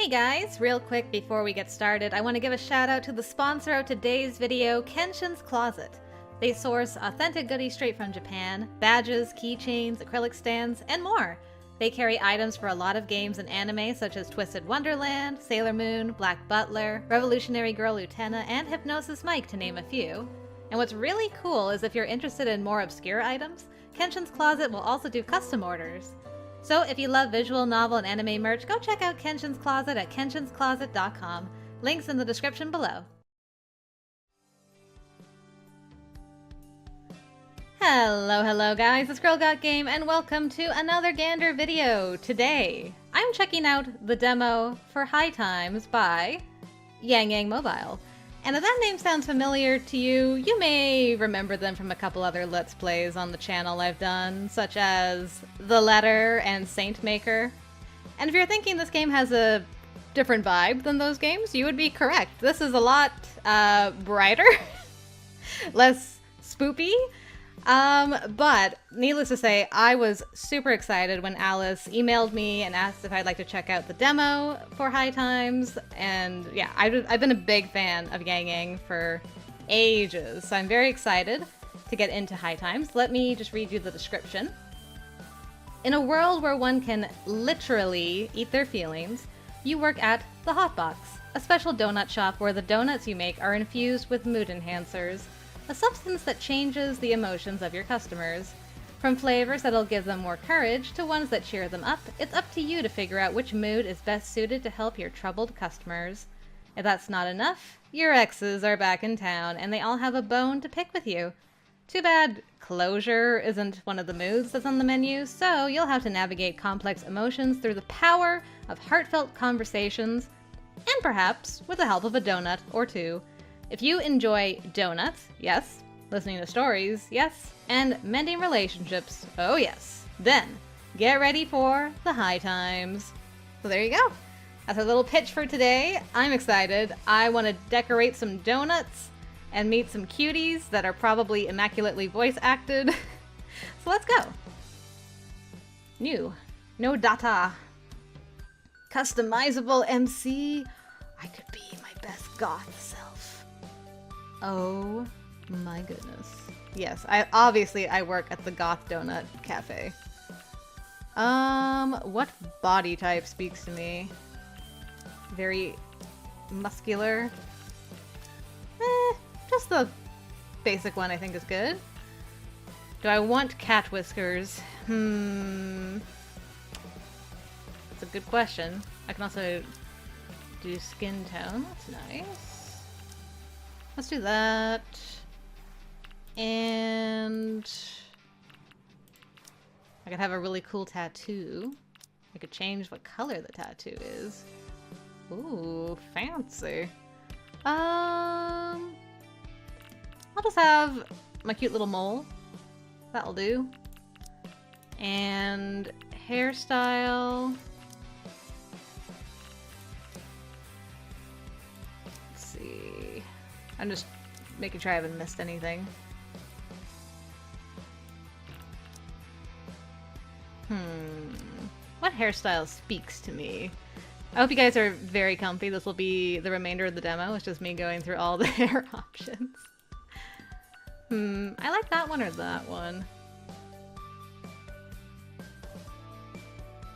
Hey guys, real quick before we get started, I want to give a shout out to the sponsor of today's video, Kenshin's Closet. They source authentic goodies straight from Japan, badges, keychains, acrylic stands, and more. They carry items for a lot of games and anime such as Twisted Wonderland, Sailor Moon, Black Butler, Revolutionary Girl Utena, and Hypnosis Mike to name a few. And what's really cool is if you're interested in more obscure items, Kenshin's Closet will also do custom orders. So if you love visual novel and anime merch, go check out Kenshin's Closet at kenshinscloset.com. Links in the description below. Hello guys, it's Girl Got Game and welcome to another Gander video. Today, I'm checking out the demo for High Times by YangYang Mobile. And if that name sounds familiar to you, you may remember them from a couple other Let's Plays on the channel I've done, such as The Letter and Saint Maker. And if you're thinking this game has a different vibe than those games, you would be correct. This is a lot brighter, less spoopy. But needless to say, I was super excited when Alice emailed me and asked if I'd like to check out the demo for High Times. And yeah, I've been a big fan of YangYang for ages, so I'm very excited to get into High Times. Let me just read you the description. In a world where one can literally eat their feelings, you work at the Hot Box, a special donut shop where the donuts you make are infused with mood enhancers, a substance that changes the emotions of your customers. From flavors that'll give them more courage to ones that cheer them up, it's up to you to figure out which mood is best suited to help your troubled customers. If that's not enough, your exes are back in town and they all have a bone to pick with you. Too bad closure isn't one of the moods that's on the menu, so you'll have to navigate complex emotions through the power of heartfelt conversations, and perhaps with the help of a donut or two. If you enjoy donuts, yes, listening to stories, yes, and mending relationships, oh yes, then get ready for the High Times. So there you go. That's our little pitch for today. I'm excited. I want to decorate some donuts and meet some cuties that are probably immaculately voice acted. So let's go. New. No data. Customizable MC. I could be my best goth self. Oh my goodness. Yes, I work at the Goth Donut Cafe. What body type speaks to me? Very muscular. Just the basic one I think is good. Do I want cat whiskers? That's a good question. I can also do skin tone. That's nice. Let's do that. And I could have a really cool tattoo. I could change what color the tattoo is. Ooh, fancy. I'll just have my cute little mole. That'll do. And hairstyle. Let's see. I'm just making sure I haven't missed anything. What hairstyle speaks to me? I hope you guys are very comfy. This will be the remainder of the demo. It's just me going through all the hair options. I like that one or that one.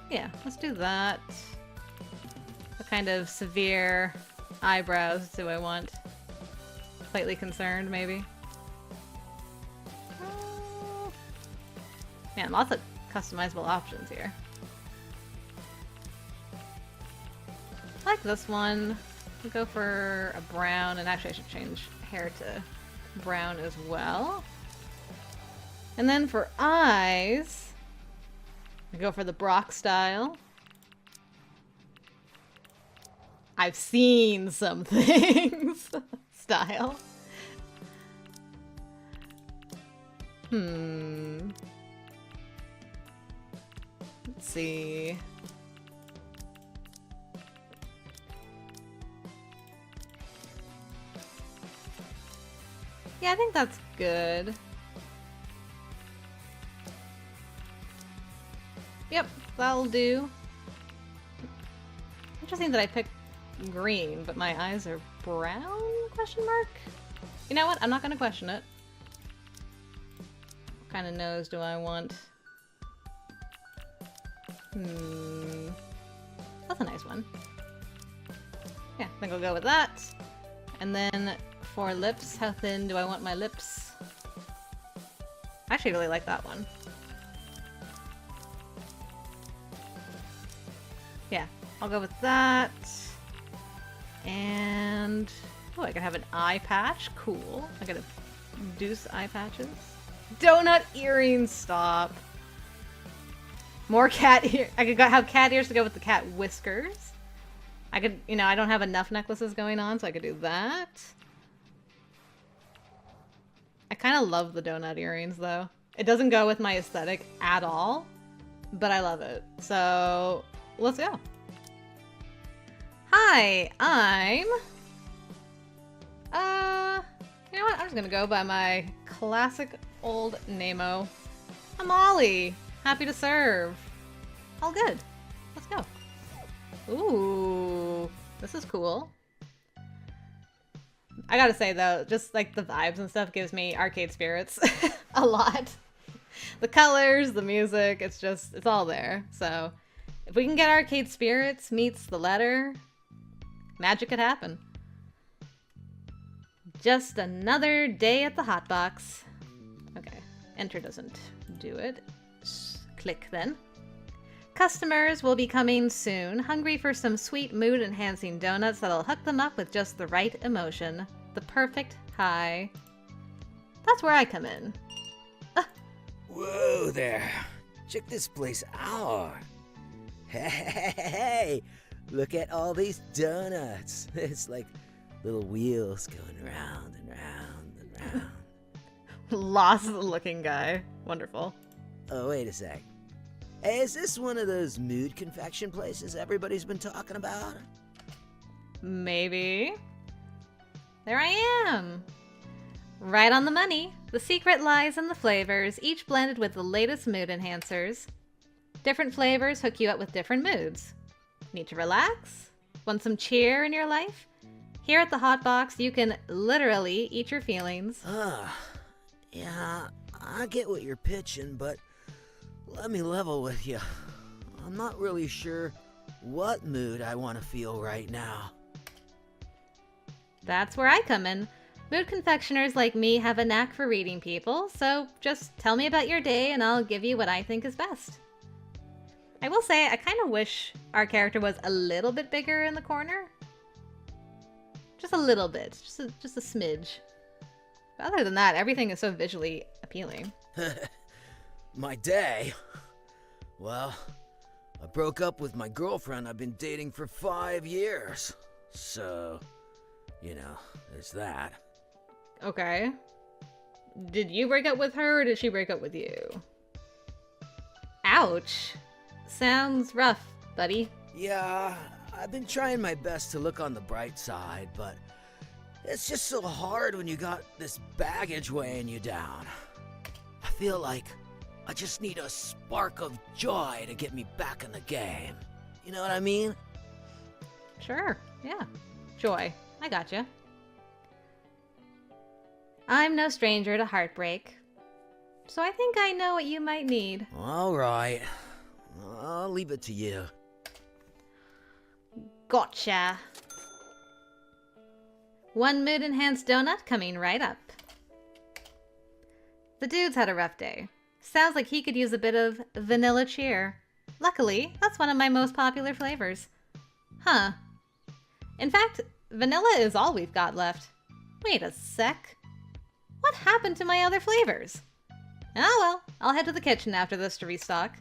Yeah, let's do that. What kind of severe eyebrows do I want? Slightly concerned, maybe. Man, lots of customizable options here. I like this one. We'll go for a brown, and actually I should change hair to brown as well. And then for eyes, I go for the Brock style. I've seen some things. Style. Let's see. Yeah, I think that's good. Yep, that'll do. interesting that I picked green, but my eyes are brown? Question mark? You know what? I'm not gonna question it. What kind of nose do I want? That's a nice one. Yeah, I think I'll go with that. And then for lips, how thin do I want my lips? I actually really like that one. Yeah, I'll go with that. And oh, I can have an eye patch. Cool. I gotta deuce eye patches. Donut earrings. Stop. More cat ear. I could have cat ears to go with the cat whiskers. I could, you know, I don't have enough necklaces going on, so I could do that. I kind of love the donut earrings, though. It doesn't go with my aesthetic at all, but I love it. So let's go. Hi, I'm... you know what? I'm just gonna go by my classic old name-o. I'm Ollie. Happy to serve. All good. Let's go. Ooh, this is cool. I gotta say though, just like the vibes and stuff gives me arcade spirits a lot. The colors, the music, it's all there. So if we can get arcade spirits meets the letter, magic could happen. Just another day at the hotbox. Okay, enter doesn't do it. Click then. Customers will be coming soon, hungry for some sweet mood-enhancing donuts that'll hook them up with just the right emotion. The perfect high. That's where I come in. Whoa there. Check this place out. Hey, look at all these donuts. It's like little wheels going round and round and round. Lost looking guy. Wonderful. Oh, wait a sec. Hey, is this one of those mood confection places everybody's been talking about? Maybe. There I am. Right on the money. The secret lies in the flavors, each blended with the latest mood enhancers. Different flavors hook you up with different moods. Need to relax? Want some cheer in your life? Here at the Hotbox, you can literally eat your feelings. Yeah, I get what you're pitching, but let me level with you. I'm not really sure what mood I want to feel right now. That's where I come in. Mood confectioners like me have a knack for reading people, so just tell me about your day and I'll give you what I think is best. I will say, I kind of wish our character was a little bit bigger in the corner. Just a little bit, just a smidge. But other than that, everything is so visually appealing. My day? Well, I broke up with my girlfriend I've been dating for 5 years. So, you know, there's that. Okay. Did you break up with her or did she break up with you? Ouch. Sounds rough, buddy. Yeah, I've been trying my best to look on the bright side, but it's just so hard when you got this baggage weighing you down. I feel like I just need a spark of joy to get me back in the game. You know what I mean? Sure, yeah. Joy. I gotcha. I'm no stranger to heartbreak, so I think I know what you might need. All right. I'll leave it to you. Gotcha. One mood-enhanced donut coming right up. The dude's had a rough day. Sounds like he could use a bit of vanilla cheer. Luckily, that's one of my most popular flavors. Huh. In fact, vanilla is all we've got left. Wait a sec. What happened to my other flavors? Oh well, I'll head to the kitchen after this to restock.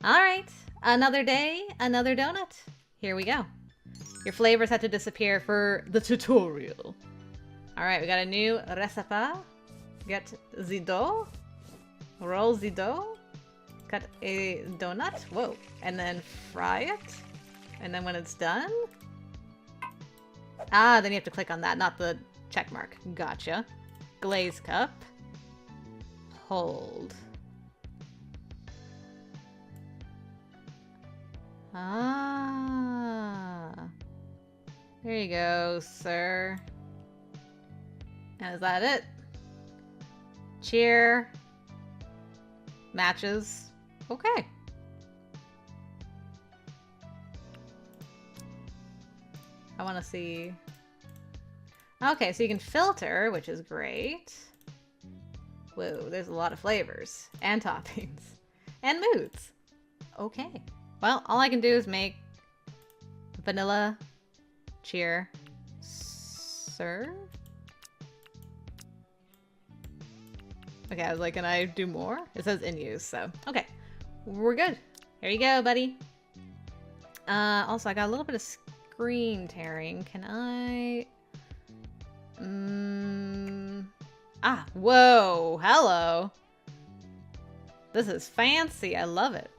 Alright, another day, another donut. Here we go. Your flavors had to disappear for the tutorial. Alright, we got a new recipe. Get the dough. Roll the dough. Cut a donut. Whoa. And then fry it. And then when it's done... Ah, then you have to click on that, not the check mark. Gotcha. Glaze cup. Hold. Ah. There you go, sir. And is that it? Cheer. Matches. Okay. I want to see... Okay, so you can filter, which is great. Whoa, there's a lot of flavors. And toppings. And moods. Okay. Well, all I can do is make vanilla cheer serve. Okay, I was like, can I do more? It says in use, so okay. We're good. Here you go, buddy. Also, I got a little bit of screen tearing. Can I... whoa, hello. This is fancy. I love it.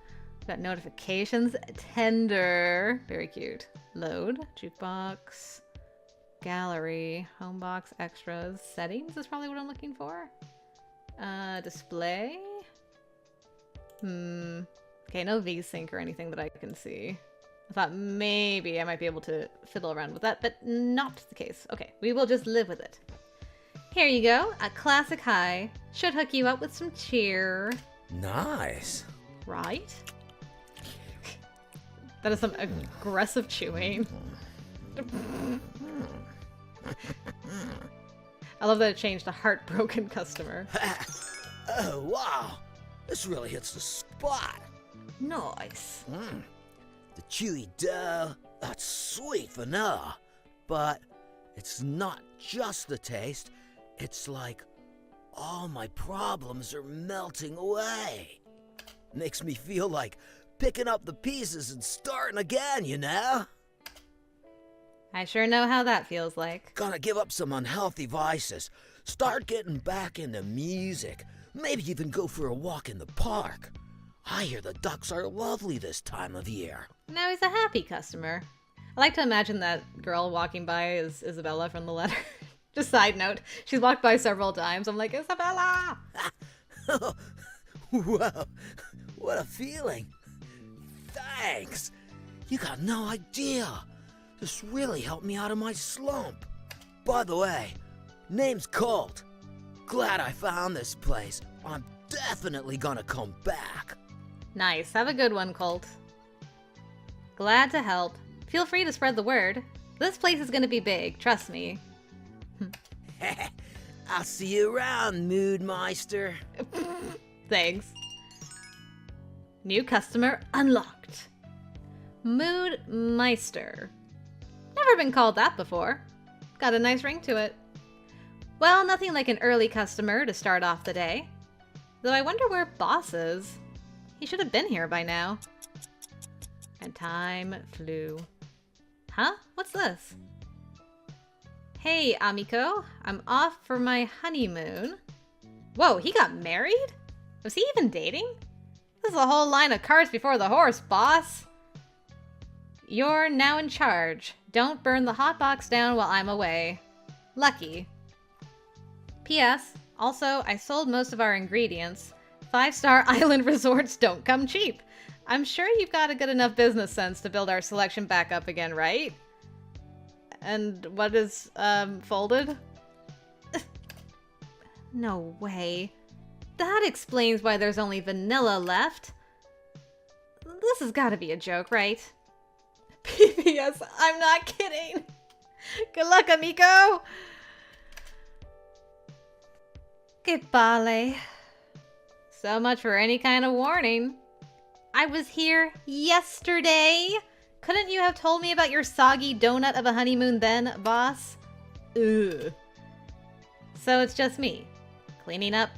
Got notifications. Tender. Very cute. Load. Jukebox. Gallery. Homebox. Extras. Settings is probably what I'm looking for. Display. Okay, no VSync or anything that I can see. I thought maybe I might be able to fiddle around with that, but not the case. Okay, we will just live with it. Here you go. A classic high. Should hook you up with some cheer. Nice. Right? That is some aggressive chewing. I love that it changed to heartbroken customer. Oh, wow. This really hits the spot. Nice. The chewy dough, that's sweet vanilla. But it's not just the taste. It's like all my problems are melting away. Makes me feel like picking up the pieces and starting again, you know? I sure know how that feels like. Gonna give up some unhealthy vices, start getting back into music, maybe even go for a walk in the park. I hear the ducks are lovely this time of year. Now he's a happy customer. I like to imagine that girl walking by is Isabella from the letter. Just side note, she's walked by several times. I'm like, Isabella! Whoa, what a feeling. Thanks. You got no idea. This really helped me out of my slump. By the way, name's Colt. Glad I found this place. I'm definitely gonna come back. Nice. Have a good one, Colt. Glad to help. Feel free to spread the word. This place is gonna be big, trust me. I'll see you around, Moodmeister. Thanks. New customer unlocked. Moodmeister. Never been called that before. Got a nice ring to it. Well, nothing like an early customer to start off the day. Though I wonder where Boss is. He should have been here by now. And time flew. Huh? What's this? Hey, Amiko. I'm off for my honeymoon. Whoa, he got married? Was he even dating? This is a whole line of carts before the horse, boss. You're now in charge. Don't burn the hot box down while I'm away. Lucky. P.S. Also, I sold most of our ingredients. 5-star island resorts don't come cheap. I'm sure you've got a good enough business sense to build our selection back up again, right? And what is, folded? No way. That explains why there's only vanilla left. This has got to be a joke, right? P.P.S. I'm not kidding. Good luck, amico. Goodbye. So much for any kind of warning. I was here yesterday. Couldn't you have told me about your soggy donut of a honeymoon then, boss? Ugh. So it's just me. Cleaning up,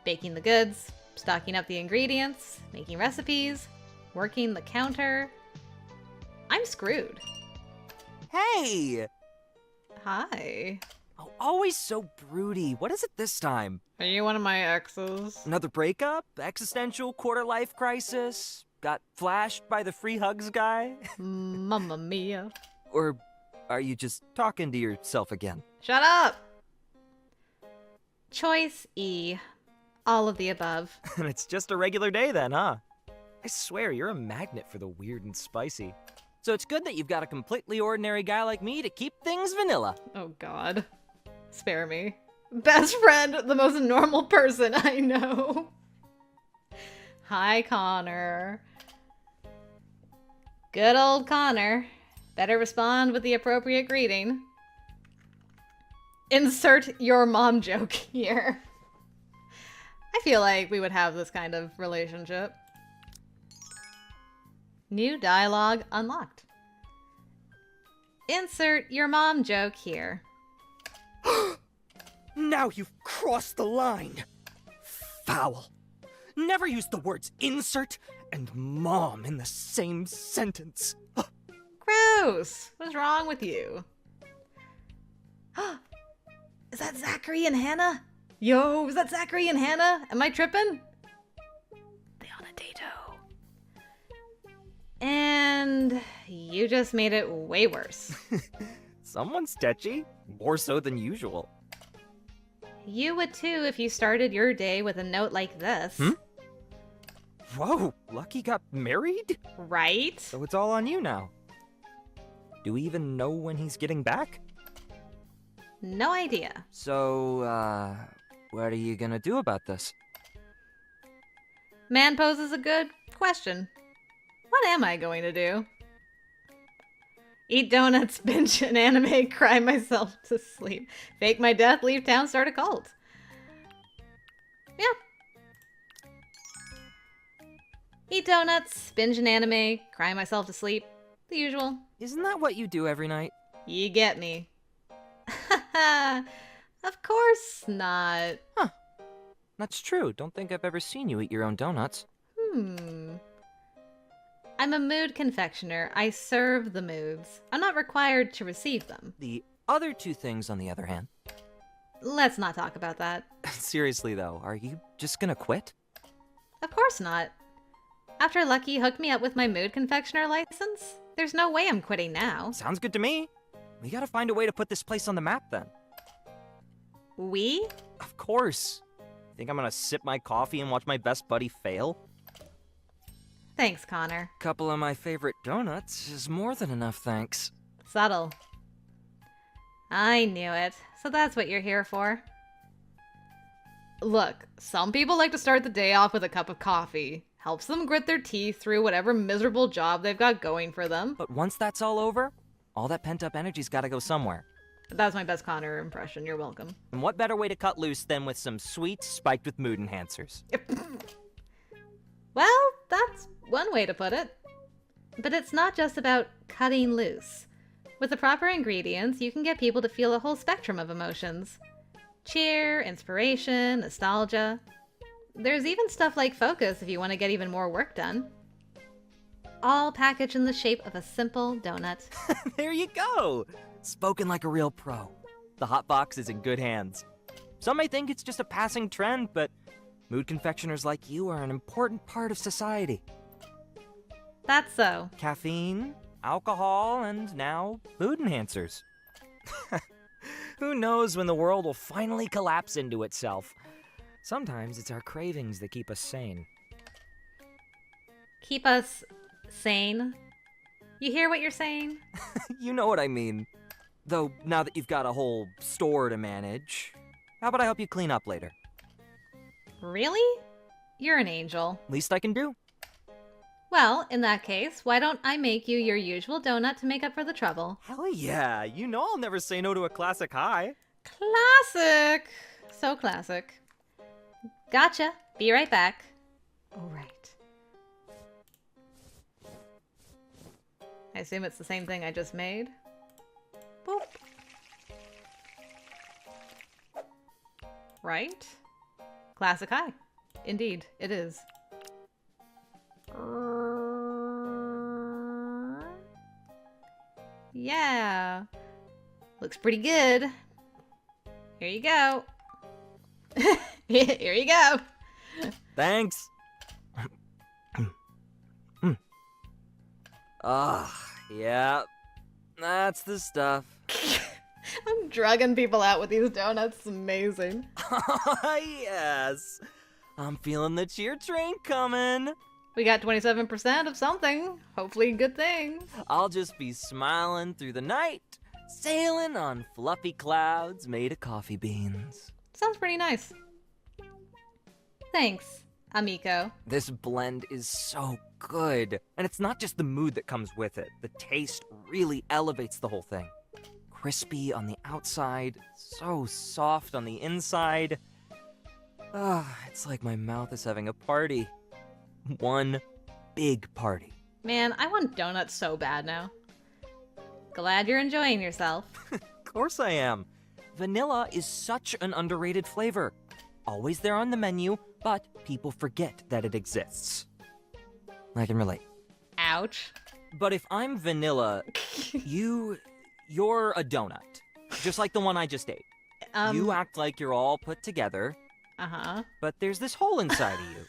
baking the goods, stocking up the ingredients, making recipes, working the counter. I'm screwed. Hey! Hi. Oh, always so broody. What is it this time? Are you one of my exes? Another breakup? Existential quarter-life crisis? Got flashed by the free hugs guy? Mamma mia. Or are you just talking to yourself again? Shut up! Choice E. All of the above. And it's just a regular day then, huh? I swear, you're a magnet for the weird and spicy. So it's good that you've got a completely ordinary guy like me to keep things vanilla. Oh god. Spare me. Best friend, the most normal person I know. Hi, Connor. Good old Connor. Better respond with the appropriate greeting. Insert your mom joke here. I feel like we would have this kind of relationship. New dialogue unlocked. Insert your mom joke here. Now you've crossed the line. Foul. Never use the words insert and mom in the same sentence. Gross. What's wrong with you? Is that Zachary and Hannah? Yo, is that Zachary and Hannah? Am I tripping? They on a dato. And you just made it way worse. Someone's touchy. More so than usual. You would too if you started your day with a note like this. Whoa, Lucky got married? Right? So it's all on you now. Do we even know when he's getting back? No idea. So, what are you gonna do about this? Man poses a good question. What am I going to do? Eat donuts, binge an anime, cry myself to sleep. Fake my death, leave town, start a cult. Yeah. Eat donuts, binge an anime, cry myself to sleep. The usual. Isn't that what you do every night? You get me. Of course not. Huh. That's true. Don't think I've ever seen you eat your own donuts. I'm a mood confectioner. I serve the moods. I'm not required to receive them. The other two things, on the other hand. Let's not talk about that. Seriously, though, are you just gonna quit? Of course not. After Lucky hooked me up with my mood confectioner license, there's no way I'm quitting now. Sounds good to me. We gotta find a way to put this place on the map, then. We? Of course. Think I'm gonna sip my coffee and watch my best buddy fail? Thanks, Connor. Couple of my favorite donuts is more than enough, thanks. Subtle. I knew it. So that's what you're here for. Look, some people like to start the day off with a cup of coffee. Helps them grit their teeth through whatever miserable job they've got going for them. But once that's all over, all that pent-up energy's gotta go somewhere. That's my best Connor impression. You're welcome. And what better way to cut loose than with some sweets spiked with mood enhancers? Well, that's one way to put it. But it's not just about cutting loose. With the proper ingredients, you can get people to feel a whole spectrum of emotions. Cheer, inspiration, nostalgia. There's even stuff like focus if you want to get even more work done. All packaged in the shape of a simple donut. There you go! Spoken like a real pro. The hot box is in good hands. Some may think it's just a passing trend, but mood confectioners like you are an important part of society. That's so. Caffeine, alcohol, and now mood enhancers. Who knows when the world will finally collapse into itself? Sometimes it's our cravings that keep us sane. Keep us sane. You hear what you're saying? You know what I mean. Though, now that you've got a whole store to manage, how about I help you clean up later? Really? You're an angel. Least I can do. Well, in that case, why don't I make you your usual donut to make up for the trouble? Hell yeah, you know I'll never say no to a classic high. Classic! So classic. Gotcha. Be right back. All right. I assume it's the same thing I just made. Boop. Right? Classic high. Indeed, it is. Yeah. Looks pretty good. Here you go. Here you go. Thanks. Yeah. That's the stuff. I'm drugging people out with these donuts. It's amazing. Yes. I'm feeling the cheer train coming. We got 27% of something. Hopefully good things. I'll just be smiling through the night, sailing on fluffy clouds made of coffee beans. Sounds pretty nice. Thanks, amico. This blend is so good. And it's not just the mood that comes with it. The taste really elevates the whole thing. Crispy on the outside, so soft on the inside. It's like my mouth is having a party. One big party. Man, I want donuts so bad now. Glad you're enjoying yourself. Of course I am. Vanilla is such an underrated flavor. Always there on the menu, but people forget that it exists. I can relate. Ouch. But if I'm vanilla, you're a donut. Just like the one I just ate. You act like you're all put together. Uh-huh. But there's this hole inside of you.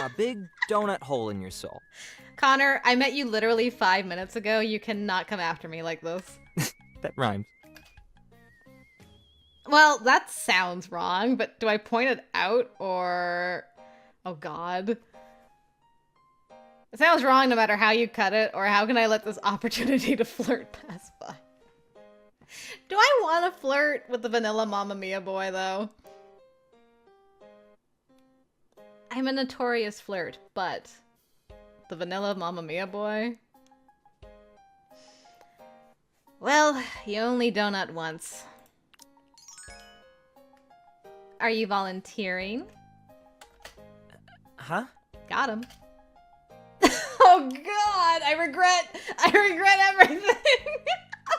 A big donut hole in your soul. Connor, I met you literally 5 minutes ago. You cannot come after me like this. That rhymes. Well, that sounds wrong, but do I point it out or... Oh god. It sounds wrong no matter how you cut it, or how can I let this opportunity to flirt pass by? Do I want to flirt with the vanilla Mamma Mia boy, though? I'm a notorious flirt, but the vanilla Mamma Mia boy? Well, you only donut once. Are you volunteering? Huh? Got him. Oh god, I regret everything.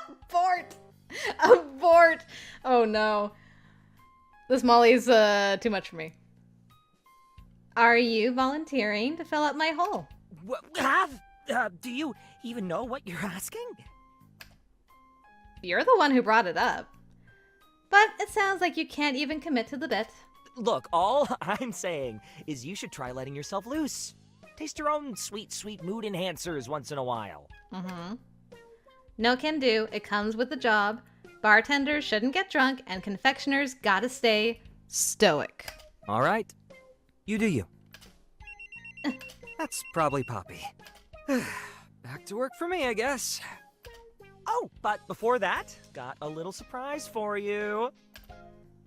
Abort. Abort. Oh no. This Molly's too much for me. Are you volunteering to fill up my hole? Do you even know what you're asking? You're the one who brought it up. But it sounds like you can't even commit to the bit. Look, all I'm saying is you should try letting yourself loose. Taste your own sweet, sweet mood enhancers once in a while. Mm-hmm. No can do. It comes with the job. Bartenders shouldn't get drunk, and confectioners gotta stay stoic. All right. You do you. That's probably Poppy. Back to work for me, I guess. Oh, but before that, got a little surprise for you.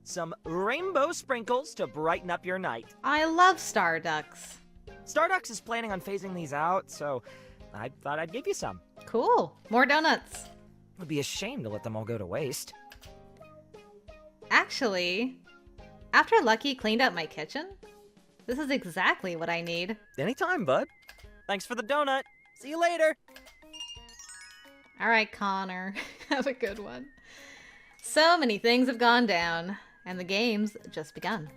Some rainbow sprinkles to brighten up your night. I love Starducks. Starducks is planning on phasing these out, so I thought I'd give you some. Cool. More donuts. It would be a shame to let them all go to waste. Actually, after Lucky cleaned out my kitchen, this is exactly what I need. Anytime, bud. Thanks for the donut. See you later. All right, Connor. Have a good one. So many things have gone down, and the game's just begun.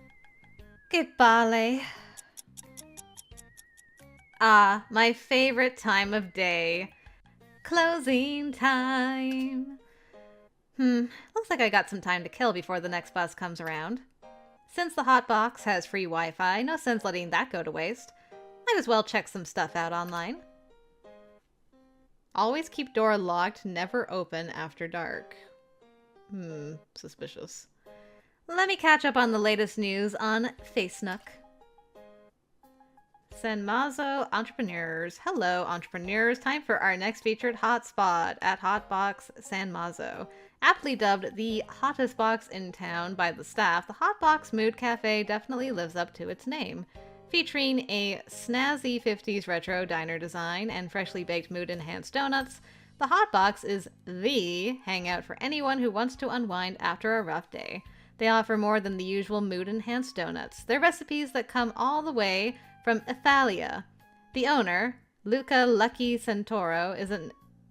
Goodbye. Ah, my favorite time of day. Closing time. Looks like I got some time to kill before the next bus comes around. Since the hotbox has free Wi-Fi, no sense letting that go to waste. Might as well check some stuff out online. Always keep door locked, never open after dark. Suspicious. Let me catch up on the latest news on Facenook. Sanmazo Entrepreneurs. Hello, entrepreneurs. Time for our next featured hotspot at Hotbox Sanmazo. Aptly dubbed the hottest box in town by the staff, the Hotbox Mood Cafe definitely lives up to its name. Featuring a snazzy 50s retro diner design and freshly baked mood-enhanced donuts, the Hotbox is the hangout for anyone who wants to unwind after a rough day. They offer more than the usual mood-enhanced donuts. They're recipes that come all the way from Italia. The owner, Luca Lucky Santoro, is an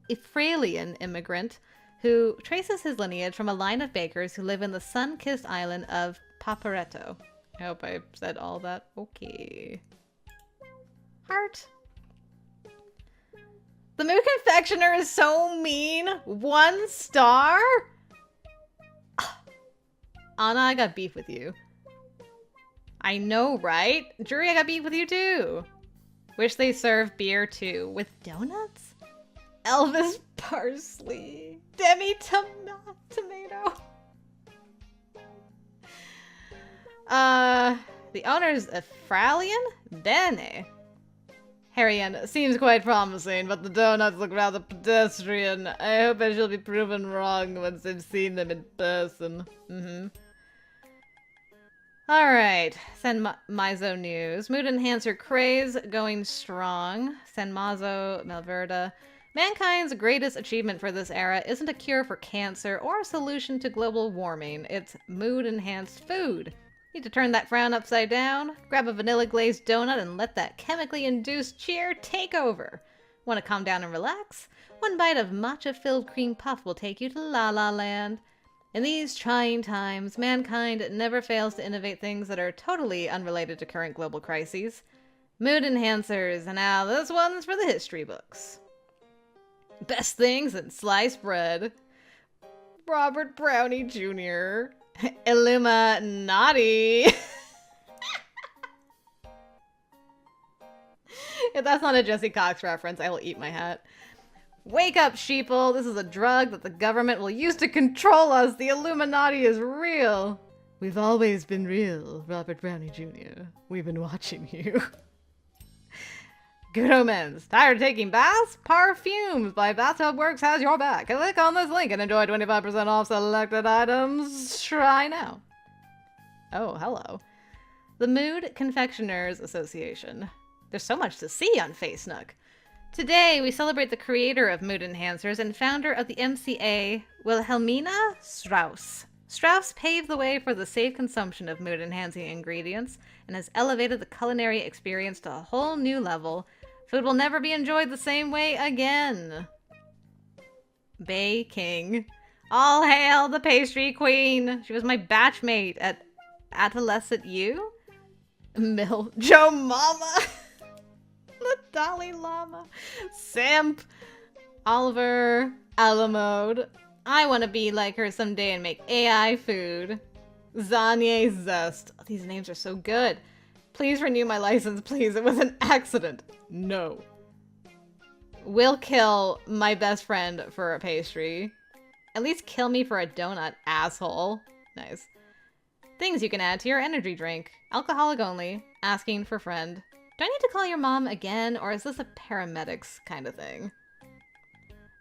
Ephraelian immigrant who traces his lineage from a line of bakers who live in the sun-kissed island of Paparetto. I hope I said all that. Okay. Heart. The Mood Confectioner is so mean. 1 star? Anna, I got beef with you. I know, right? Jury, I got beef with you too. Wish they serve beer too. With donuts? Elvis parsley. Demi tomato. The owner's Ephraelian? Bene. Harrian, seems quite promising, but the donuts look rather pedestrian. I hope I shall be proven wrong once I've seen them in person. Alright, Senmazo news. Mood enhancer craze going strong. Senmazo, Malverda. Mankind's greatest achievement for this era isn't a cure for cancer or a solution to global warming. It's mood-enhanced food. Need to turn that frown upside down, grab a vanilla-glazed donut, and let that chemically-induced cheer take over. Want to calm down and relax? One bite of matcha-filled cream puff will take you to La La Land. In these trying times, mankind never fails to innovate things that are totally unrelated to current global crises. Mood enhancers, and now this one's for the history books. Best things in sliced bread. Robert Brownie Jr. Illuminati. If that's not a Jesse Cox reference, I will eat my hat. Wake up, sheeple. This is a drug that the government will use to control us. The Illuminati is real. We've always been real, Robert Brownie Jr. We've been watching you. Good omens. Tired of taking baths? Perfumes by Bathtub Works has your back. Click on this link and enjoy 25% off selected items. Try now. Oh, hello. The Mood Confectioners Association. There's so much to see on Facenook. Today, we celebrate the creator of mood enhancers and founder of the MCA, Wilhelmina Strauss. Strauss paved the way for the safe consumption of mood-enhancing ingredients and has elevated the culinary experience to a whole new level. Food will never be enjoyed the same way again. Bay King. All hail the pastry queen. She was my batchmate at Adolescent U. Joe Mama. The Dalai Lama. Simp. Oliver. Alamode. I want to be like her someday and make AI food. Zanye Zest. Oh, these names are so good. Please renew my license, please. It was an accident. No. Will kill my best friend for a pastry. At least kill me for a donut, asshole. Nice. Things you can add to your energy drink. Alcoholic only. Asking for friend. Do I need to call your mom again, or is this a paramedics kind of thing?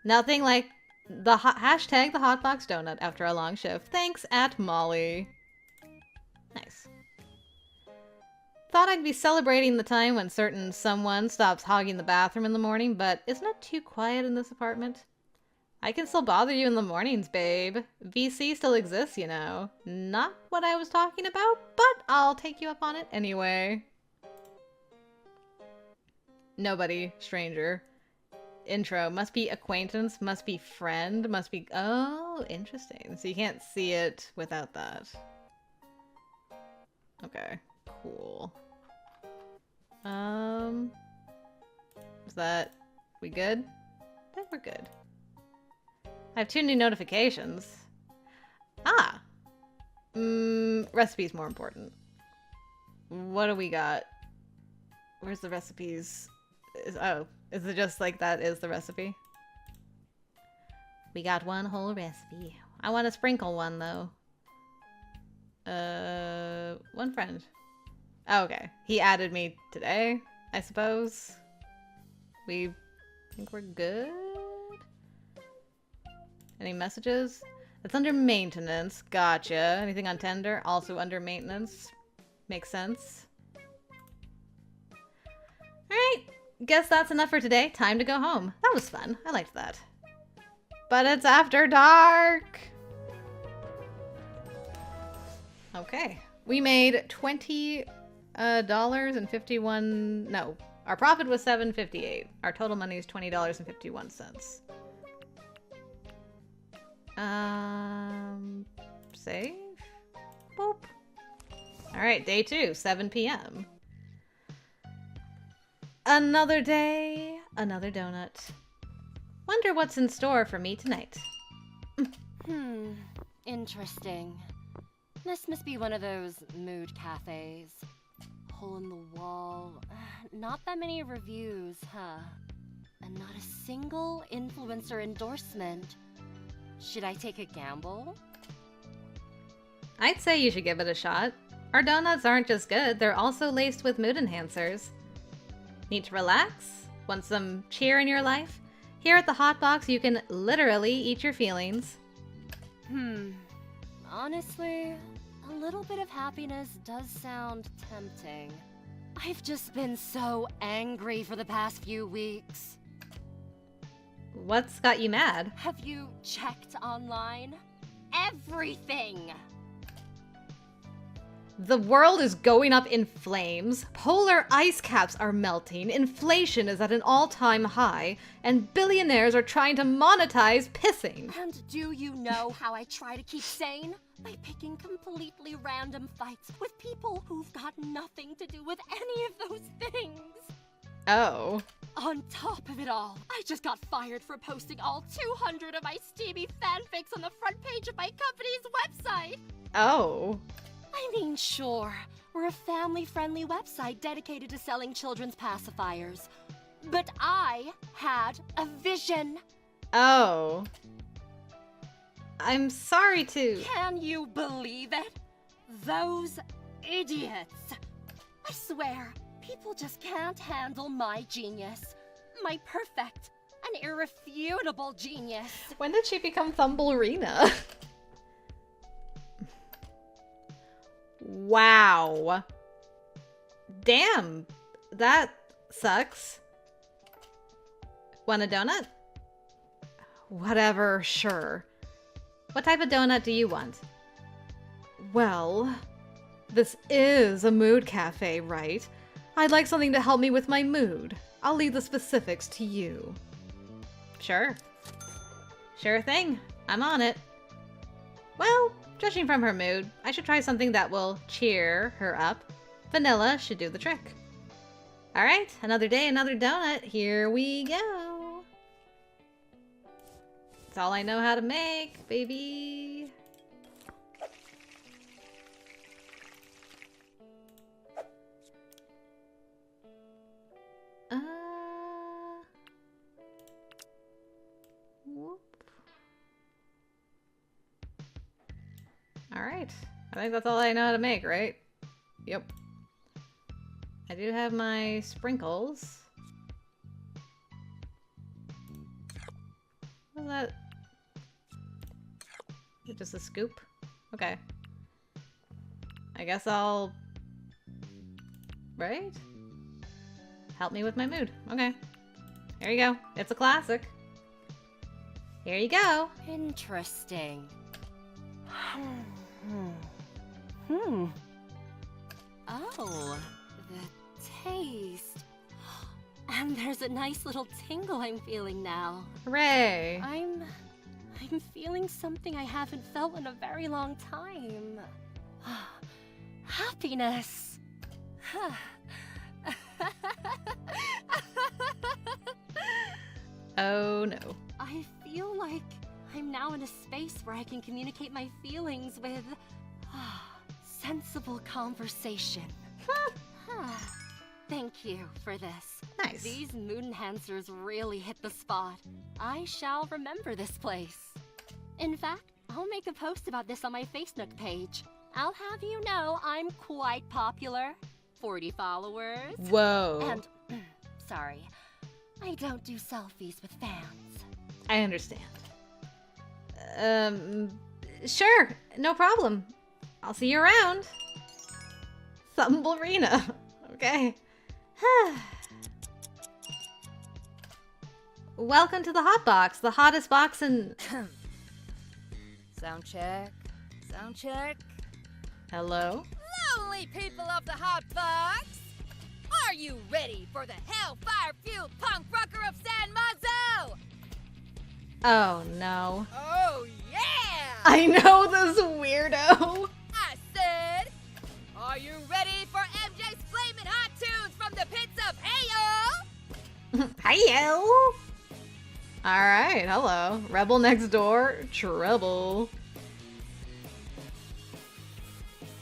Nothing like the hashtag the hotbox donut after a long shift. Thanks, at Molly. Nice. Thought I'd be celebrating the time when certain someone stops hogging the bathroom in the morning, but isn't it too quiet in this apartment? I can still bother you in the mornings, babe. VC still exists, you know. Not what I was talking about, but I'll take you up on it anyway. Nobody, stranger. Intro, must be acquaintance, must be friend, must be... Oh, interesting. So you can't see it without that. Okay, cool. Is that... we good? I think we're good. I have 2 new notifications. Ah! Recipe's more important. What do we got? Where's the recipes? Is it just like that is the recipe? We got one whole recipe. I want to sprinkle one, though. One friend. Oh, okay. He added me today, I suppose. We think we're good? Any messages? It's under maintenance. Gotcha. Anything on tender? Also under maintenance. Makes sense. Alright. Guess that's enough for today. Time to go home. That was fun. I liked that. But it's after dark! Okay. We made $20 no. Our profit was $7.58. Our total money is $20.51. Save? Boop. Alright, day 2, 7 p.m. Another day, another donut. Wonder what's in store for me tonight. Interesting. This must be one of those mood cafes. Hole in the wall. Not that many reviews, huh? And not a single influencer endorsement. Should I take a gamble? I'd say you should give it a shot. Our donuts aren't just good, they're also laced with mood enhancers. Need to relax? Want some cheer in your life? Here at the Hot Box, you can literally eat your feelings. Honestly, a little bit of happiness does sound tempting. I've just been so angry for the past few weeks. What's got you mad? Have you checked online? Everything! The world is going up in flames, polar ice caps are melting, inflation is at an all-time high, and billionaires are trying to monetize pissing. And do you know how I try to keep sane? By picking completely random fights with people who've got nothing to do with any of those things. Oh. On top of it all, I just got fired for posting all 200 of my steamy fanfics on the front page of my company's website. Oh. I mean, sure, we're a family-friendly website dedicated to selling children's pacifiers. But I had a vision. Oh. I'm sorry to... Can you believe it? Those idiots. I swear, people just can't handle my genius. My perfect and irrefutable genius. When did she become Thumblerina? Wow. Damn. That sucks. Want a donut? Whatever, sure. What type of donut do you want? Well, this is a mood cafe, right? I'd like something to help me with my mood. I'll leave the specifics to you. Sure. Sure thing. I'm on it. Well, judging from her mood, I should try something that will cheer her up. Vanilla should do the trick. Alright, another day, another donut. Here we go. It's all I know how to make, baby. Whoop. Alright. I think that's all I know how to make, right? Yep. I do have my sprinkles. What's that? Is it just a scoop? Okay. I guess I'll... Right? Help me with my mood. Okay. Here you go. It's a classic. Here you go. Interesting. Oh, the taste. And there's a nice little tingle I'm feeling now. Hooray. I'm feeling something I haven't felt in a very long time. Happiness. Oh no. I feel like I'm now in a space where I can communicate my feelings with sensible conversation. Thank you for this. Nice. These mood enhancers really hit the spot. I shall remember this place. In fact, I'll make a post about this on my Facebook page. I'll have you know I'm quite popular. 40 followers. Whoa. And, sorry, I don't do selfies with fans. I understand. Sure. No problem. I'll see you around. Thumblerina. Okay. Welcome to the Hot Box, the hottest box in... Sound check. Sound check. Hello? Lonely people of the Hot Box! Are you ready for the hellfire-fueled punk rocker of San Mazo? Oh, no. Oh, yeah! I know this weirdo. I said, are you ready for MJ's flaming hot tunes from the pits of Heyo? Hiyo! Alright, hello. Rebel next door, trouble.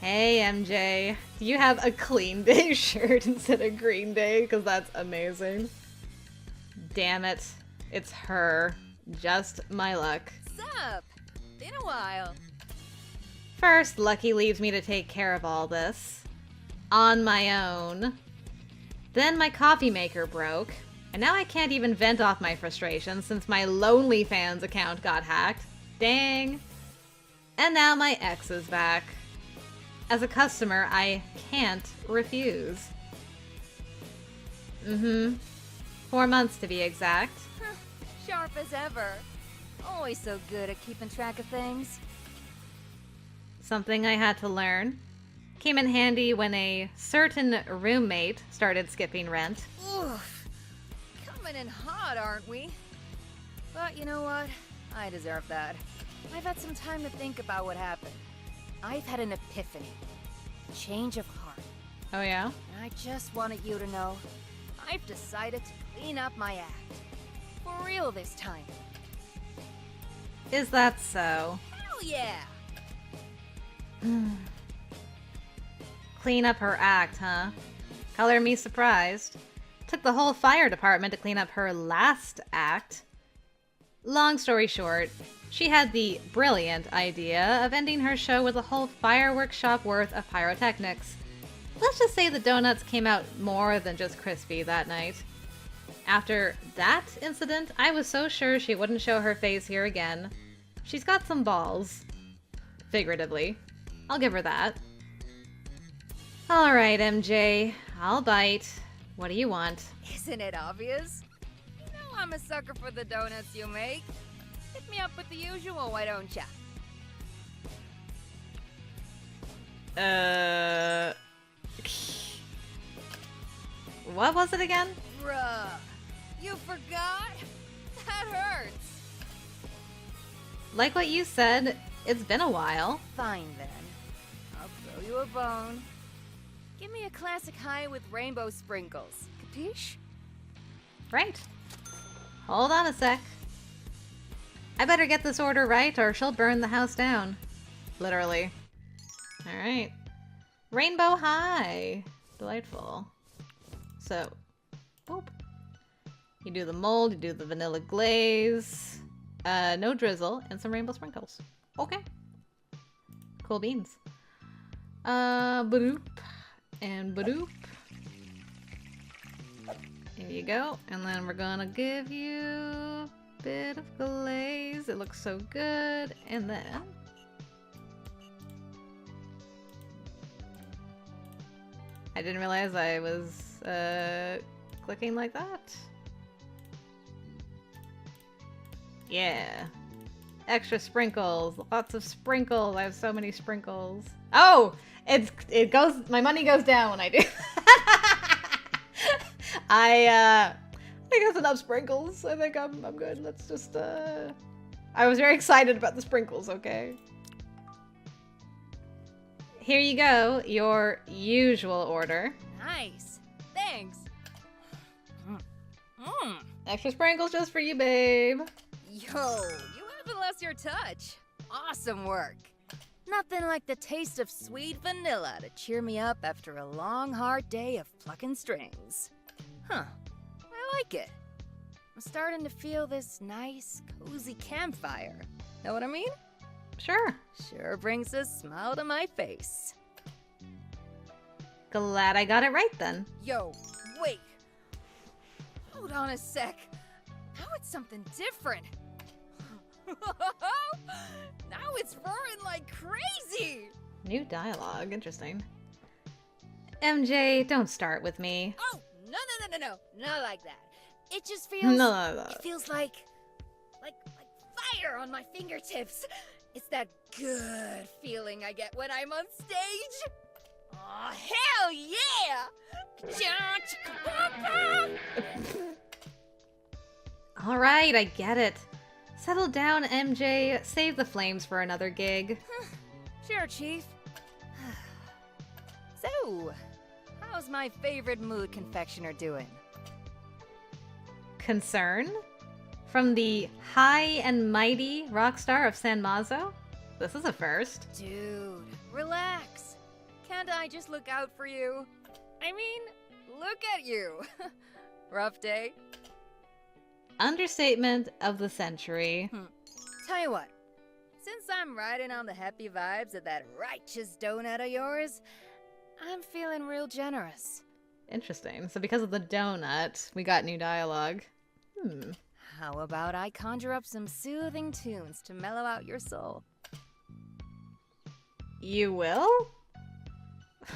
Hey, MJ. Do you have a Clean Day shirt instead of Green Day? Because that's amazing. Damn it. It's her. Just my luck. Sup? Been a while. First, Lucky leaves me to take care of all this. On my own. Then my coffee maker broke, and now I can't even vent off my frustrations since my LonelyFans account got hacked. Dang. And now my ex is back. As a customer, I can't refuse. 4 months to be exact. Sharp as ever. Always so good at keeping track of things. Something I had to learn. Came in handy when a certain roommate started skipping rent. Oof. Coming in hot, aren't we? But you know what? I deserve that. I've had some time to think about what happened. I've had an epiphany. Change of heart. Oh yeah? And I just wanted you to know, I've decided to clean up my act. For real this time. Is that so? Hell yeah! Clean up her act, huh? Color me surprised. Took the whole fire department to clean up her last act. Long story short, she had the brilliant idea of ending her show with a whole fireworks shop worth of pyrotechnics. Let's just say the donuts came out more than just crispy that night. After that incident, I was so sure she wouldn't show her face here again. She's got some balls. Figuratively. I'll give her that. Alright, MJ. I'll bite. What do you want? Isn't it obvious? You know I'm a sucker for the donuts you make. Hit me up with the usual, why don't ya? What was it again? Bruh. You forgot? That hurts. Like what you said, it's been a while. Fine then. I'll throw you a bone. Give me a classic high with rainbow sprinkles. Capiche? Right. Hold on a sec. I better get this order right or she'll burn the house down. Literally. Alright. Rainbow high. Delightful. So, boop. You do the mold, you do the vanilla glaze. No drizzle, and some rainbow sprinkles. Okay. Cool beans. Badoop. And badoop. Here you go. And then we're gonna give you a bit of glaze. It looks so good. And then... I didn't realize I was clicking like that. Yeah. Extra sprinkles. Lots of sprinkles. I have so many sprinkles. Oh! It goes, my money goes down when I do. I think that's enough sprinkles. I think I'm good. Let's just I was very excited about the sprinkles, okay? Here you go, your usual order. Nice. Thanks. Extra sprinkles just for you, babe. Yo, you haven't lost your touch. Awesome work. Nothing like the taste of sweet vanilla to cheer me up after a long, hard day of plucking strings. Huh. I like it. I'm starting to feel this nice, cozy campfire. Know what I mean? Sure. Sure brings a smile to my face. Glad I got it right then. Yo, wait. Hold on a sec. Now it's something different. Now it's roaring like crazy. New dialogue, interesting. MJ, don't start with me. Oh, no, not like that. It just feels. No. It feels like fire on my fingertips. It's that good feeling I get when I'm on stage. Oh, hell yeah! All right, I get it. Settle down, MJ. Save the flames for another gig. Sure, Chief. So, how's my favorite mood confectioner doing? Concern? From the high and mighty rock star of San Mazo? This is a first. Dude, relax. Can't I just look out for you? I mean, look at you. Rough day? Understatement of the century. Tell you what, since I'm riding on the happy vibes of that righteous donut of yours, I'm feeling real generous. Interesting. So because of the donut, we got new dialogue. How about I conjure up some soothing tunes to mellow out your soul? You will?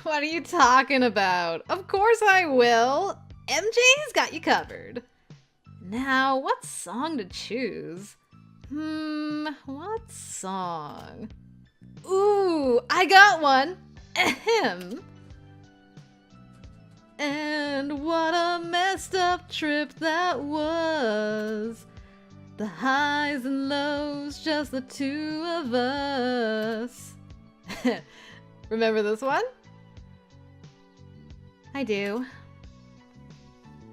What are you talking about? Of course I will. MJ's got you covered. Now, what song to choose? What song? Ooh, I got one. Ahem. And what a messed up trip that was. The highs and lows, just the two of us. Remember this one? I do.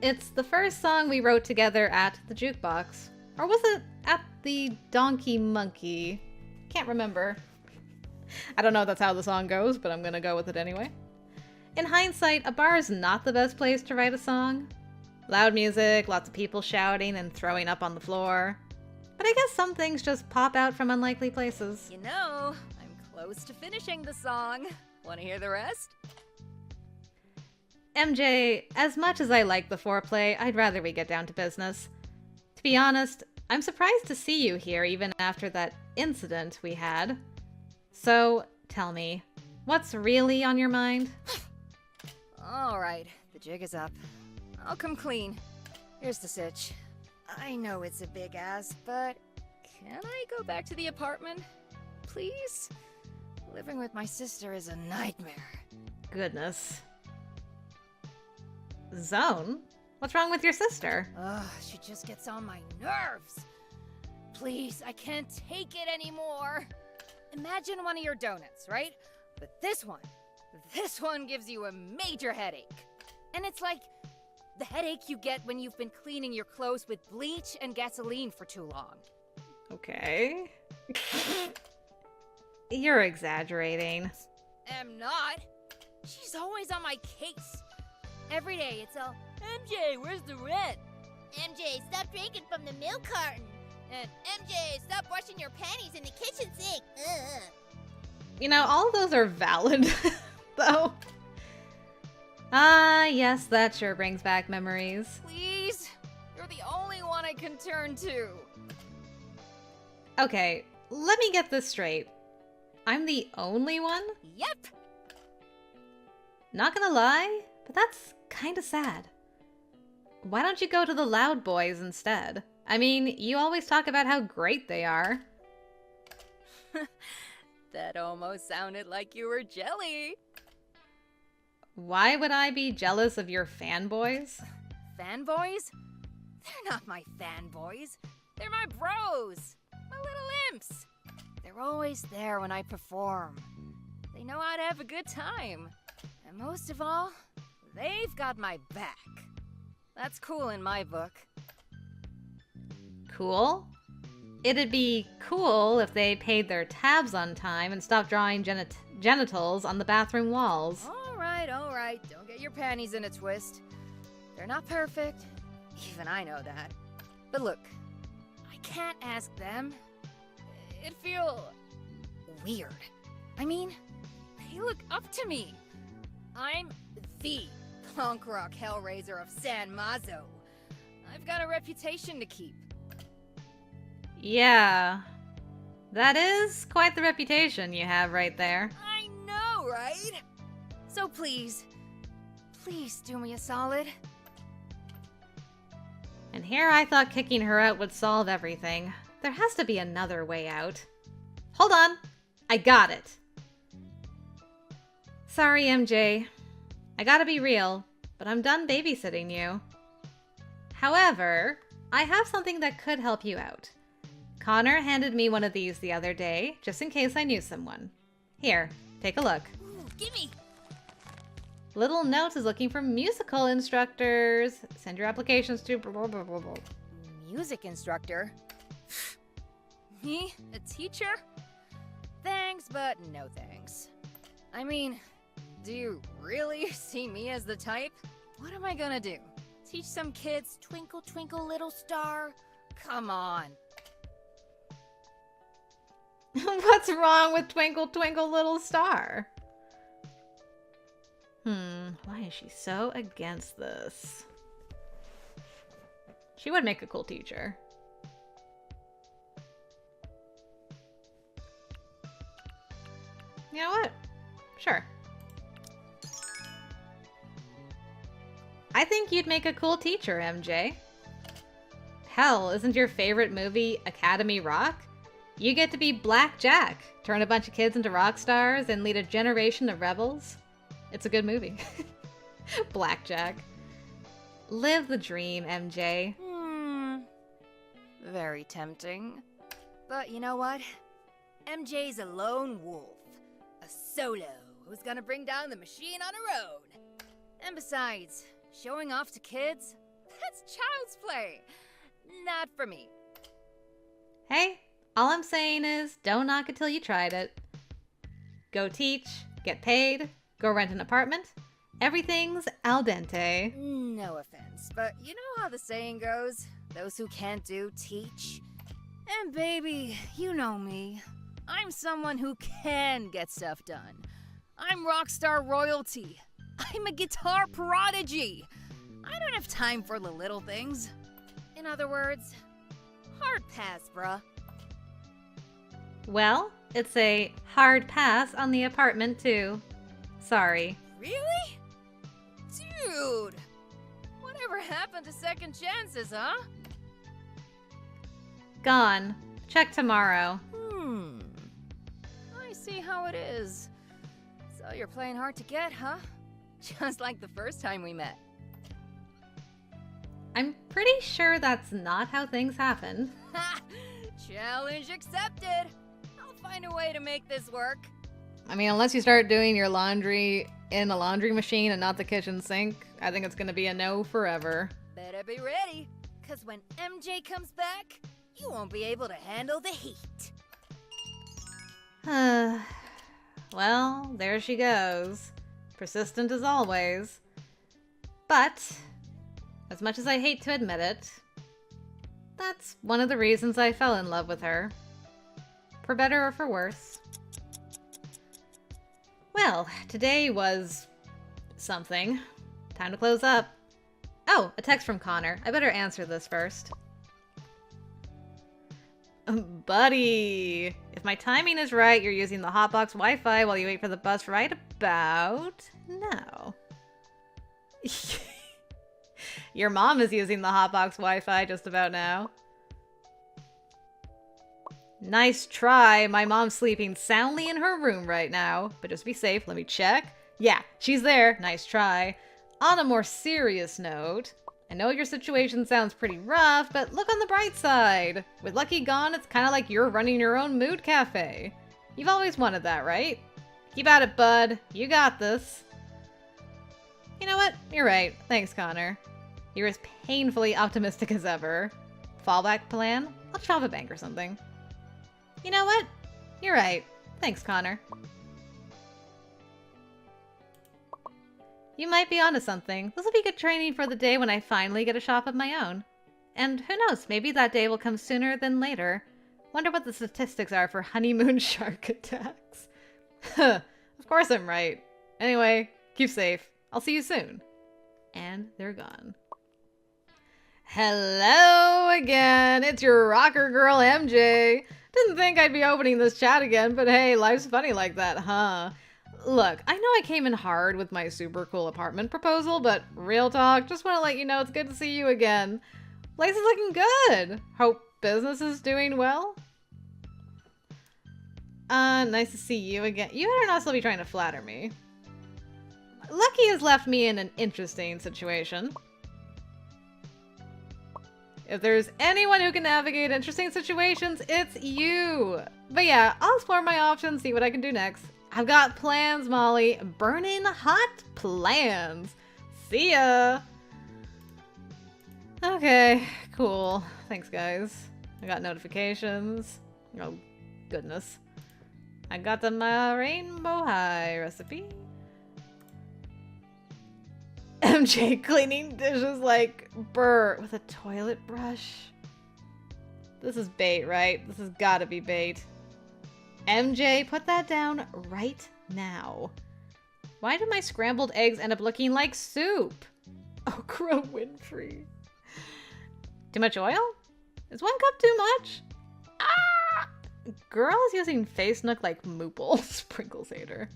It's the first song we wrote together at the jukebox. Or was it at the Donkey Monkey? Can't remember. I don't know if that's how the song goes, but I'm gonna go with it anyway. In hindsight, a bar is not the best place to write a song. Loud music, lots of people shouting and throwing up on the floor. But I guess some things just pop out from unlikely places. You know, I'm close to finishing the song. Want to hear the rest? MJ, as much as I like the foreplay, I'd rather we get down to business. To be honest, I'm surprised to see you here even after that incident we had. So, tell me, what's really on your mind? Alright, the jig is up. I'll come clean. Here's the sitch. I know it's a big ass, but can I go back to the apartment? Please? Living with my sister is a nightmare. Goodness. Zone? What's wrong with your sister? Ugh, she just gets on my nerves. Please, I can't take it anymore. Imagine one of your donuts, right? But this one gives you a major headache. And it's like the headache you get when you've been cleaning your clothes with bleach and gasoline for too long. Okay. You're exaggerating. Am not. She's always on my case. Every day it's all, MJ, where's the rent? MJ, stop drinking from the milk carton. And MJ, stop washing your panties in the kitchen sink. Ugh. You know, all of those are valid, though. Ah, yes, that sure brings back memories. please, you're the only one I can turn to. Okay, let me get this straight. I'm the only one? Yep. Not gonna lie, but that's kinda sad. Why don't you go to the Loud Boys instead? I mean, you always talk about how great they are. That almost sounded like you were jelly. Why would I be jealous of your fanboys? Fanboys? They're not my fanboys. They're my bros. My little imps. They're always there when I perform. They know how to have a good time. And most of all, they've got my back. That's cool in my book. Cool? It'd be cool if they paid their tabs on time and stopped drawing genitals on the bathroom walls. All right. Don't get your panties in a twist. They're not perfect. Even I know that. But look, I can't ask them. It'd feel weird. I mean, they look up to me. I'm the punk rock hellraiser of San Mazo. I've got a reputation to keep. Yeah. That is quite the reputation you have right there. I know, right? So please do me a solid. And here I thought kicking her out would solve everything. There has to be another way out. Hold on. I got it. Sorry, MJ. I gotta be real, but I'm done babysitting you. However, I have something that could help you out. Connor handed me one of these the other day, just in case I knew someone. Here, take a look. Ooh, gimme. Little note is looking for musical instructors. Send your applications to blah, blah, blah, blah, blah. Music instructor? Me? A teacher? Thanks, but no thanks. I mean, do you really see me as the type? What am I gonna do? Teach some kids Twinkle Twinkle Little Star? Come on. What's wrong with Twinkle Twinkle Little Star? Why is she so against this? She would make a cool teacher. You know what? Sure. I think you'd make a cool teacher, MJ. Hell, isn't your favorite movie Academy Rock? You get to be Black Jack, turn a bunch of kids into rock stars, and lead a generation of rebels. It's a good movie. Black Jack. Live the dream, MJ. Very tempting. But you know what? MJ's a lone wolf. A solo who's gonna bring down the machine on her own. And besides, showing off to kids? That's child's play. Not for me. Hey, all I'm saying is don't knock it till you tried it. Go teach, get paid, go rent an apartment. Everything's al dente. No offense, but you know how the saying goes? Those who can't do, teach. And baby, you know me. I'm someone who can get stuff done. I'm rockstar royalty. I'm a guitar prodigy. I don't have time for the little things. In other words, hard pass, bruh. Well, it's a hard pass on the apartment, too. Sorry. Really? Dude! Whatever happened to second chances, huh? Gone. Check tomorrow. I see how it is. So you're playing hard to get, huh? Just like the first time we met. I'm pretty sure that's not how things happen. Ha! Challenge accepted! I'll find a way to make this work. I mean, unless you start doing your laundry in a laundry machine and not the kitchen sink, I think it's gonna be a no forever. Better be ready, cause when MJ comes back, you won't be able to handle the heat. Well, there she goes. Persistent as always. But, as much as I hate to admit it, that's one of the reasons I fell in love with her. For better or for worse. Well, today was something. Time to close up. Oh, a text from Connor. I better answer this first. Buddy, if my timing is right, you're using the hotbox Wi-Fi while you wait for the bus right about now. Your mom is using the hotbox Wi-Fi just about now. Nice try. My mom's sleeping soundly in her room right now. But just be safe, let me check. Yeah, she's there. Nice try. On a more serious note, I know your situation sounds pretty rough, but look on the bright side. With Lucky gone, it's kind of like you're running your own mood cafe. You've always wanted that, right? Keep at it, bud. You got this. You know what? You're right. Thanks, Connor. You're as painfully optimistic as ever. Fallback plan? I'll shop a bank or something. You know what? You're right. Thanks, Connor. You might be onto something. This will be good training for the day when I finally get a shop of my own. And who knows, maybe that day will come sooner than later. Wonder what the statistics are for honeymoon shark attacks. Of course I'm right. Anyway, keep safe. I'll see you soon. And they're gone. Hello again. It's your rocker girl MJ. Didn't think I'd be opening this chat again, but hey, life's funny like that, huh? Look, I know I came in hard with my super cool apartment proposal, but real talk, just want to let you know it's good to see you again. Place is looking good. Hope business is doing well. Nice to see you again. You better not still be trying to flatter me. Lucky has left me in an interesting situation. If there's anyone who can navigate interesting situations, it's you. But yeah, I'll explore my options, see what I can do next. I've got plans, Molly. Burning hot plans. See ya. Okay, cool. Thanks, guys. I got notifications. Oh, goodness. I got the Rainbow High recipe. MJ cleaning dishes like Burr with a toilet brush. This is bait, right? This has gotta be bait. MJ, put that down right now. Why do my scrambled eggs end up looking like soup? Okra Winfrey. Too much oil? Is 1 cup too much? Ah! Girl is using face nook like Moople. Sprinkles hater.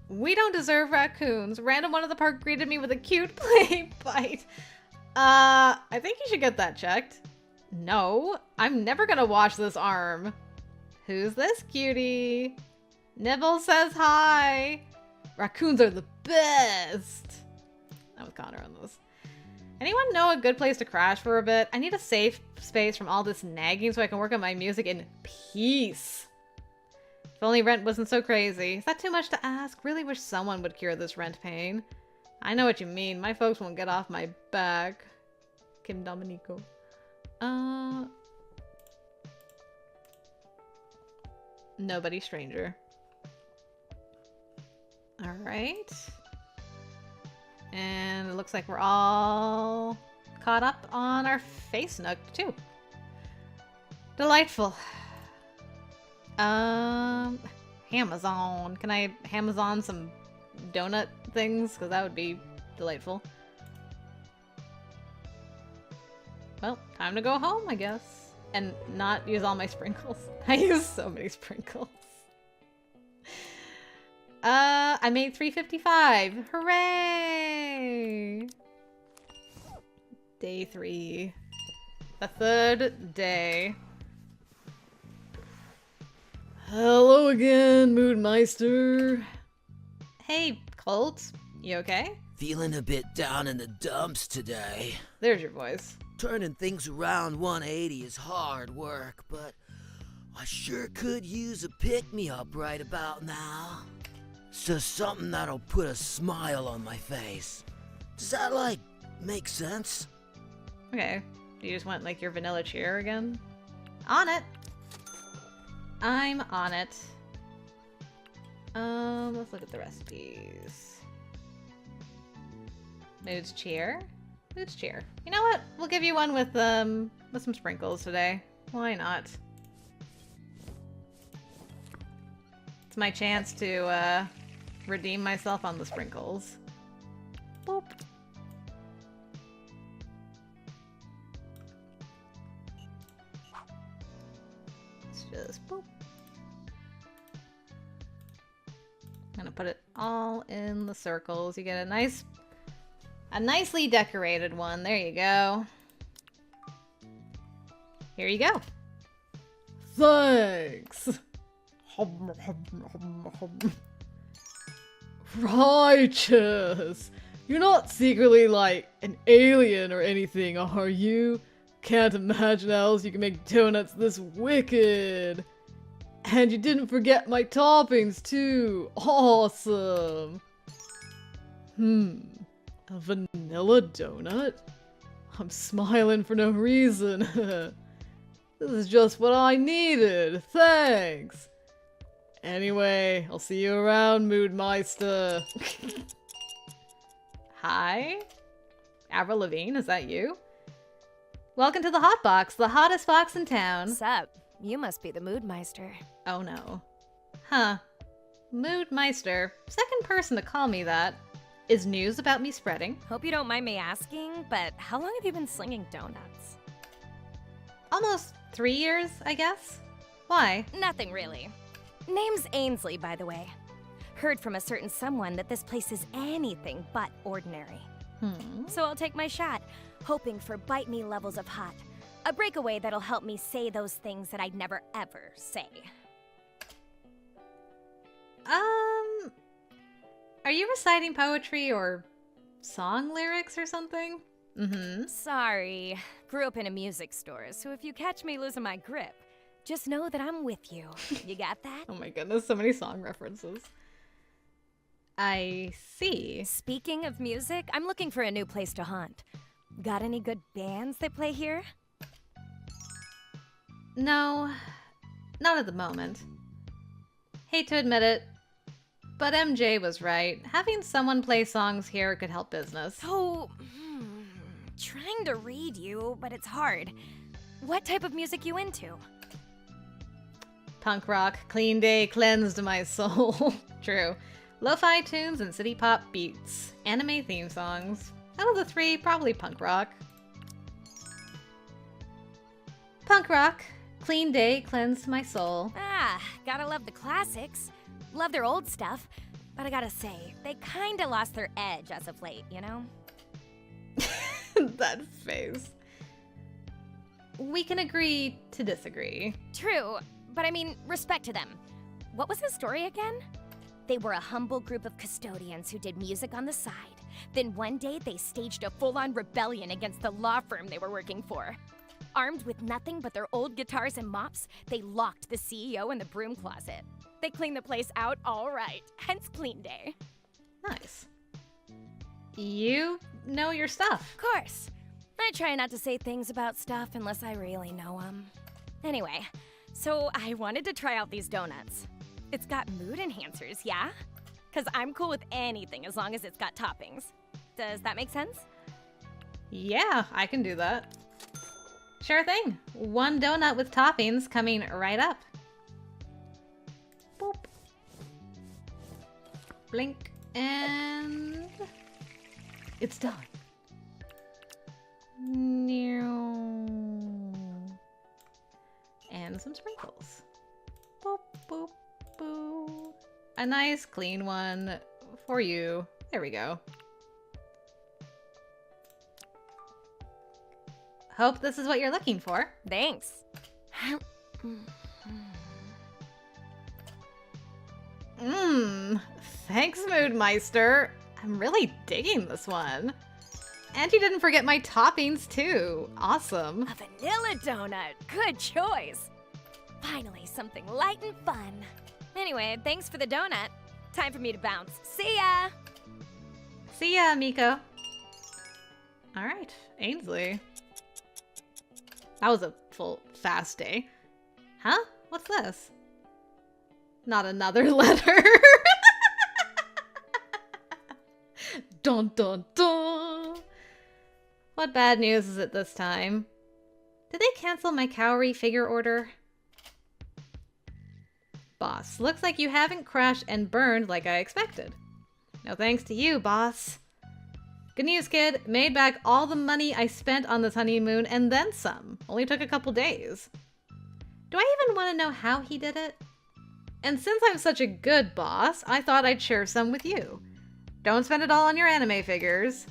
We don't deserve raccoons. Random one at the park greeted me with a cute play bite. I think you should get that checked. No, I'm never gonna wash this arm. Who's this cutie? Nibble says hi. Raccoons are the best. I'm with Connor on this. Anyone know a good place to crash for a bit? I need a safe space from all this nagging so I can work on my music in peace. If only rent wasn't so crazy. Is that too much to ask? Really wish someone would cure this rent pain. I know what you mean. My folks won't get off my back. Kim Dominico. Nobody stranger. Alright. And it looks like we're all caught up on our face nook too. Delightful. Amazon. Can I Amazon some donut things? Because that would be delightful. Well, time to go home, I guess. And not use all my sprinkles. I use so many sprinkles. I made 355. Hooray! Day 3. The 3rd day. Hello again, Moodmeister. Hey, Colt. You okay? Feeling a bit down in the dumps today. There's your voice. Turning things around 180 is hard work, but I sure could use a pick-me-up right about now. So something that'll put a smile on my face. Does that, make sense? Okay. You just want, your vanilla cheer again? On it! I'm on it. Let's look at the recipes. Moods cheer? Moods cheer. You know what? We'll give you one with some sprinkles today. Why not? It's my chance to, redeem myself on the sprinkles. Boop. Let's just boop. I'm gonna put it all in the circles. You get a nicely decorated one. There you go. Here you go. Thanks. Righteous. You're not secretly an alien or anything, are you? Can't imagine how else you can make donuts this wicked. And you didn't forget my toppings too. Awesome. A vanilla donut? I'm smiling for no reason. This is just what I needed. Thanks. Anyway, I'll see you around, Moodmeister. Hi? Avril Lavigne, is that you? Welcome to the Hot Box, the hottest box in town. Sup? You must be the Moodmeister. Oh no. Huh. Moodmeister. Second person to call me that. Is news about me spreading? Hope you don't mind me asking, but how long have you been slinging donuts? Almost 3 years, I guess. Why? Nothing really. Name's Ainsley, by the way. Heard from a certain someone that this place is anything but ordinary. So I'll take my shot, hoping for bite me levels of hot. A breakaway that'll help me say those things that I'd never ever say. Are you reciting poetry or song lyrics or something? Sorry. Grew up in a music store, so if you catch me losing my grip, just know that I'm with you. You got that? Oh my goodness, so many song references. I see. Speaking of music, I'm looking for a new place to haunt. Got any good bands that play here? No, not at the moment. Hate to admit it, but MJ was right. Having someone play songs here could help business. Oh, trying to read you, but it's hard. What type of music you into? Punk rock, clean day cleansed my soul. True. Lo-fi tunes and city pop beats. Anime theme songs. Out of the three, probably punk rock. Punk rock. Clean day cleansed my soul. Ah, gotta love the classics. Love their old stuff. But I gotta say, they kinda lost their edge as of late, you know? That face. We can agree to disagree. True, but I mean, respect to them. What was the story again? They were a humble group of custodians who did music on the side. Then one day, they staged a full-on rebellion against the law firm they were working for. Armed with nothing but their old guitars and mops, they locked the CEO in the broom closet. They cleaned the place out all right, hence clean day. Nice. You know your stuff. Of course. I try not to say things about stuff unless I really know them. Anyway, so I wanted to try out these donuts. It's got mood enhancers, yeah? Because I'm cool with anything as long as it's got toppings. Does that make sense? Yeah, I can do that. Sure thing. One donut with toppings coming right up. Boop. Blink. And it's done. And some sprinkles. Boop, boop, boop. A nice clean one for you. There we go. Hope this is what you're looking for. Thanks. Thanks, Moodmeister. I'm really digging this one. And you didn't forget my toppings, too. Awesome. A vanilla donut. Good choice. Finally, something light and fun. Anyway, thanks for the donut. Time for me to bounce. See ya! See ya, Miko. All right, Ainsley. That was a full, fast day. Huh? What's this? Not another letter. Dun dun dun. What bad news is it this time? Did they cancel my cowrie figure order? Boss, looks like you haven't crashed and burned like I expected. No thanks to you, boss. Good news, kid. Made back all the money I spent on this honeymoon and then some. Only took a couple days. Do I even want to know how he did it? And since I'm such a good boss, I thought I'd share some with you. Don't spend it all on your anime figures.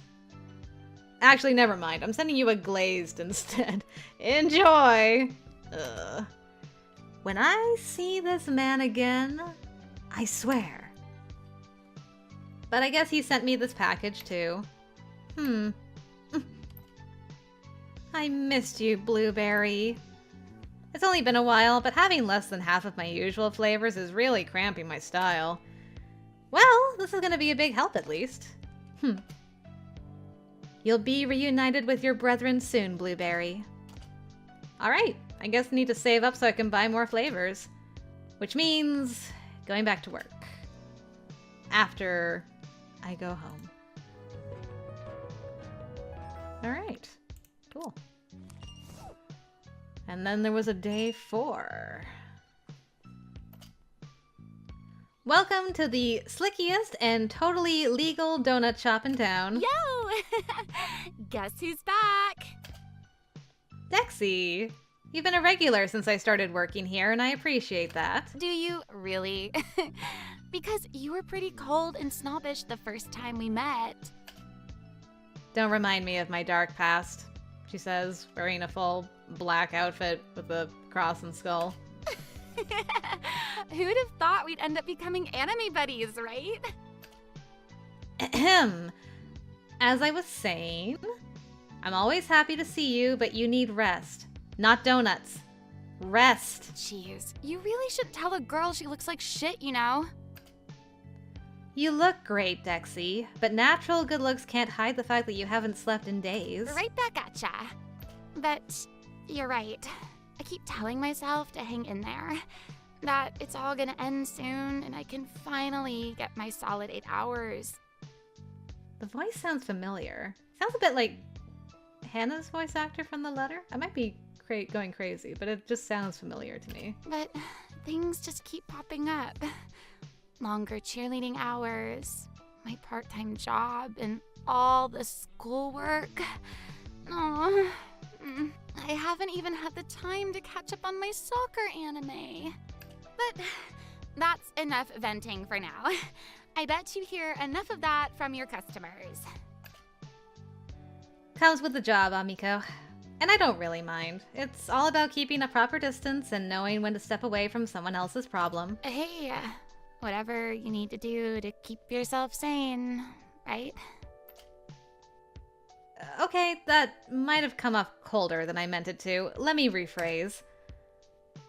Actually, never mind. I'm sending you a glazed instead. Enjoy! Ugh. When I see this man again, I swear. But I guess he sent me this package too. I missed you, Blueberry. It's only been a while, but having less than half of my usual flavors is really cramping my style. Well, this is gonna be a big help at least. You'll be reunited with your brethren soon, Blueberry. Alright, I guess I need to save up so I can buy more flavors. Which means going back to work. After I go home. Alright, cool. And then there was a day 4. Welcome to the slickiest and totally legal donut shop in town. Yo! Guess who's back? Dexy! You've been a regular since I started working here, and I appreciate that. Do you really? Because you were pretty cold and snobbish the first time we met. Don't remind me of my dark past, she says, wearing a full black outfit with a cross and skull. Who'd have thought we'd end up becoming anime buddies, right? Ahem. As I was saying, I'm always happy to see you, but you need rest. Not donuts. Rest. Jeez, you really shouldn't tell a girl she looks like shit, you know? You look great, Dexy, but natural good looks can't hide the fact that you haven't slept in days. Right back at ya. But you're right. I keep telling myself to hang in there. That it's all gonna end soon and I can finally get my solid 8 hours. The voice sounds familiar. Sounds a bit like Hannah's voice actor from the letter. I might be going crazy, but it just sounds familiar to me. But things just keep popping up. longer cheerleading hours, my part-time job, and all the schoolwork. Oh, I haven't even had the time to catch up on my soccer anime. But that's enough venting for now. I bet you hear enough of that from your customers. Comes with the job, Amiko. And I don't really mind. It's all about keeping a proper distance and knowing when to step away from someone else's problem. Hey, whatever you need to do to keep yourself sane, right? Okay, that might have come off colder than I meant it to. Let me rephrase.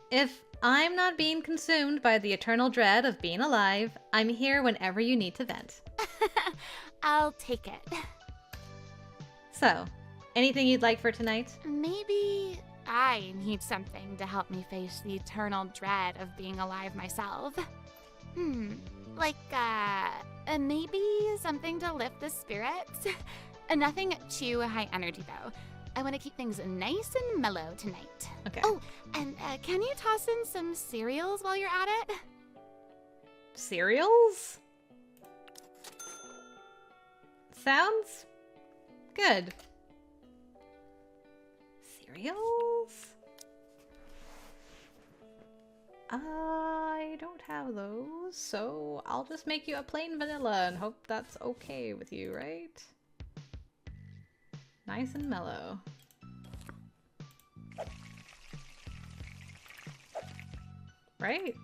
If I'm not being consumed by the eternal dread of being alive, I'm here whenever you need to vent. I'll take it. So, anything you'd like for tonight? Maybe I need something to help me face the eternal dread of being alive myself. Like, maybe something to lift the spirits? Nothing too high energy, though. I want to keep things nice and mellow tonight. Okay. Oh, and can you toss in some cereals while you're at it? Cereals? Sounds good. Cereals? I don't have those, so I'll just make you a plain vanilla and hope that's okay with you, right? Nice and mellow. Right?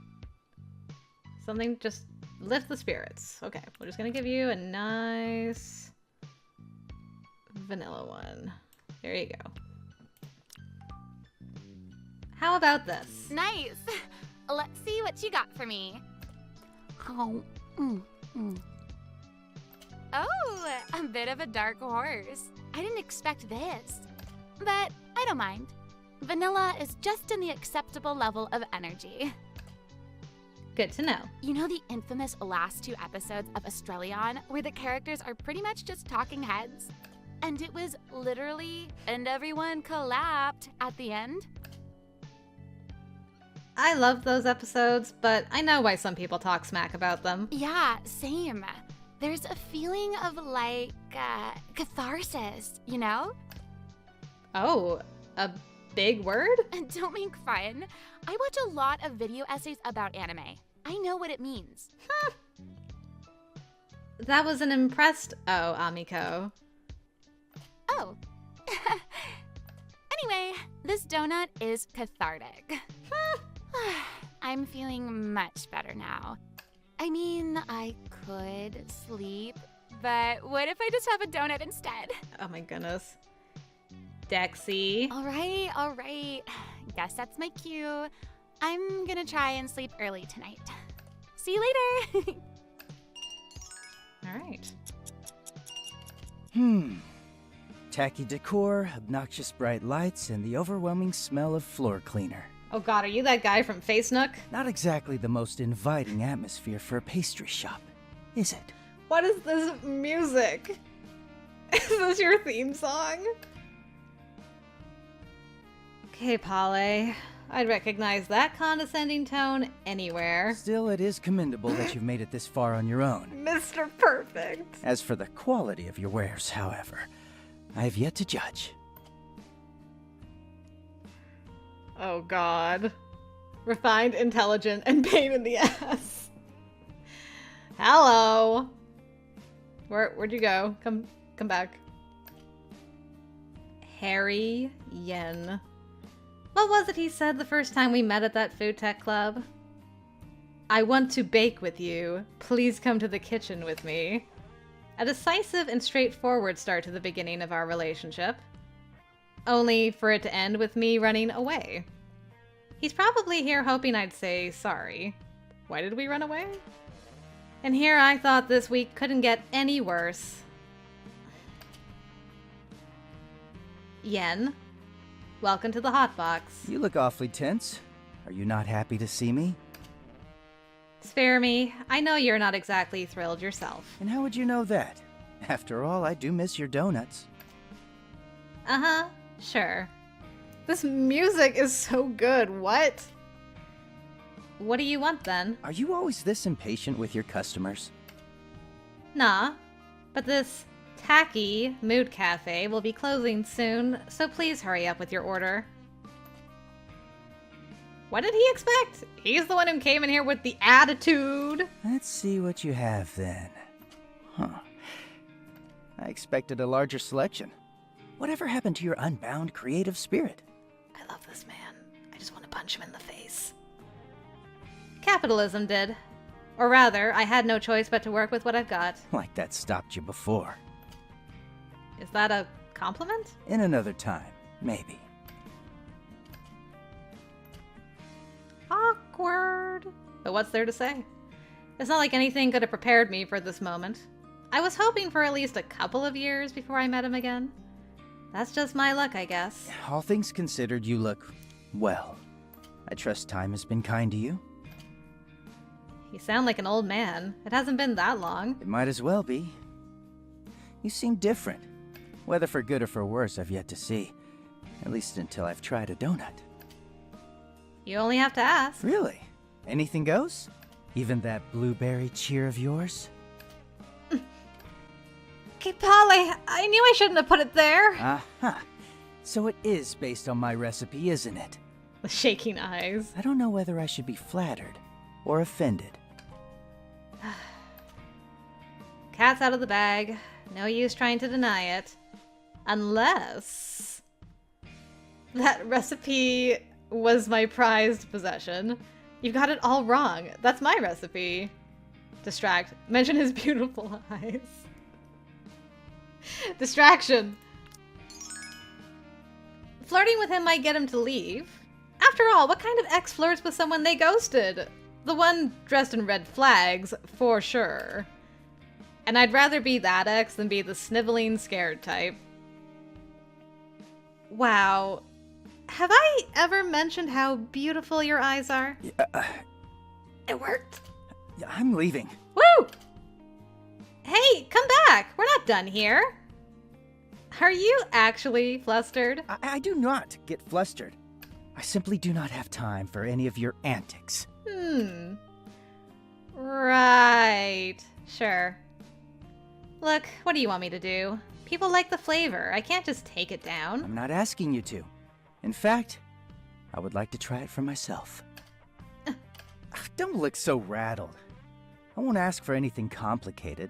Something just lift the spirits. Okay, we're just gonna give you a nice vanilla one. There you go. How about this? Nice. Let's see what you got for me. Oh, Oh, a bit of a dark horse. I didn't expect this, but I don't mind. Vanilla is just in the acceptable level of energy. Good to know. You know the infamous last 2 episodes of Australion where the characters are pretty much just talking heads? And it was literally, and everyone collapsed at the end? I love those episodes, but I know why some people talk smack about them. Yeah, same. There's a feeling of like, catharsis, you know? Oh, a big word? And don't make fun. I watch a lot of video essays about anime. I know what it means. That was an impressed Amiko. Oh. Anyway, this donut is cathartic. I'm feeling much better now. I mean, I could sleep, but what if I just have a donut instead? Oh my goodness. Dexy. All right. Guess that's my cue. I'm gonna try and sleep early tonight. See you later. All right. Tacky decor, obnoxious bright lights, and the overwhelming smell of floor cleaner. Oh god, are you that guy from Face Nook? Not exactly the most inviting atmosphere for a pastry shop, is it? What is this music? Is this your theme song? Okay, Polly. I'd recognize that condescending tone anywhere. Still, it is commendable that you've made it this far on your own. Mr. Perfect. As for the quality of your wares, however, I have yet to judge. Oh god. Refined, intelligent, and pain in the ass. Hello. Where'd you go? Come back. Harry Yen. What was it he said the first time we met at that food tech club? I want to bake with you. Please come to the kitchen with me. A decisive and straightforward start to the beginning of our relationship. Only for it to end with me running away. He's probably here hoping I'd say sorry. Why did we run away? And here I thought this week couldn't get any worse. Yen, welcome to the hot box. You look awfully tense. Are you not happy to see me? Spare me. I know you're not exactly thrilled yourself. And how would you know that? After all, I do miss your donuts. Uh-huh, sure. This music is so good, what? what do you want then? Are you always this impatient with your customers? Nah, but this tacky mood cafe will be closing soon, so please hurry up with your order. What did he expect? He's the one who came in here with the attitude. Let's see what you have then. Huh. I expected a larger selection. Whatever happened to your unbound creative spirit? I love this man. I just want to punch him in the face. Capitalism did. Or rather, I had no choice but to work with what I've got. Like that stopped you before. Is that a compliment? In another time, maybe. Awkward. But what's there to say? It's not like anything could have prepared me for this moment. I was hoping for at least a couple of years before I met him again. That's just my luck, I guess. All things considered, you look well. I trust time has been kind to you. You sound like an old man. It hasn't been that long. It might as well be. You seem different. Whether for good or for worse, I've yet to see. At least until I've tried a donut. You only have to ask. Really? Anything goes? Even that blueberry cheer of yours? Okay, Polly, I knew I shouldn't have put it there. Aha. So it is based on my recipe, isn't it? The shaking eyes. I don't know whether I should be flattered or offended. Cat's out of the bag. No use trying to deny it. Unless that recipe was my prized possession. You've got it all wrong. That's my recipe. Distract. Mention his beautiful eyes. Distraction. Flirting with him might get him to leave. After all, what kind of ex flirts with someone they ghosted? The one dressed in red flags, for sure. And I'd rather be that ex than be the sniveling, scared type. Wow. Have I ever mentioned how beautiful your eyes are? It worked. I'm leaving. Woo! Hey, come back! We're not done here. Are you actually flustered? I do not get flustered. I simply do not have time for any of your antics. Right. Sure. Look, what do you want me to do? People like the flavor. I can't just take it down. I'm not asking you to. In fact, I would like to try it for myself. Don't look so rattled. I won't ask for anything complicated,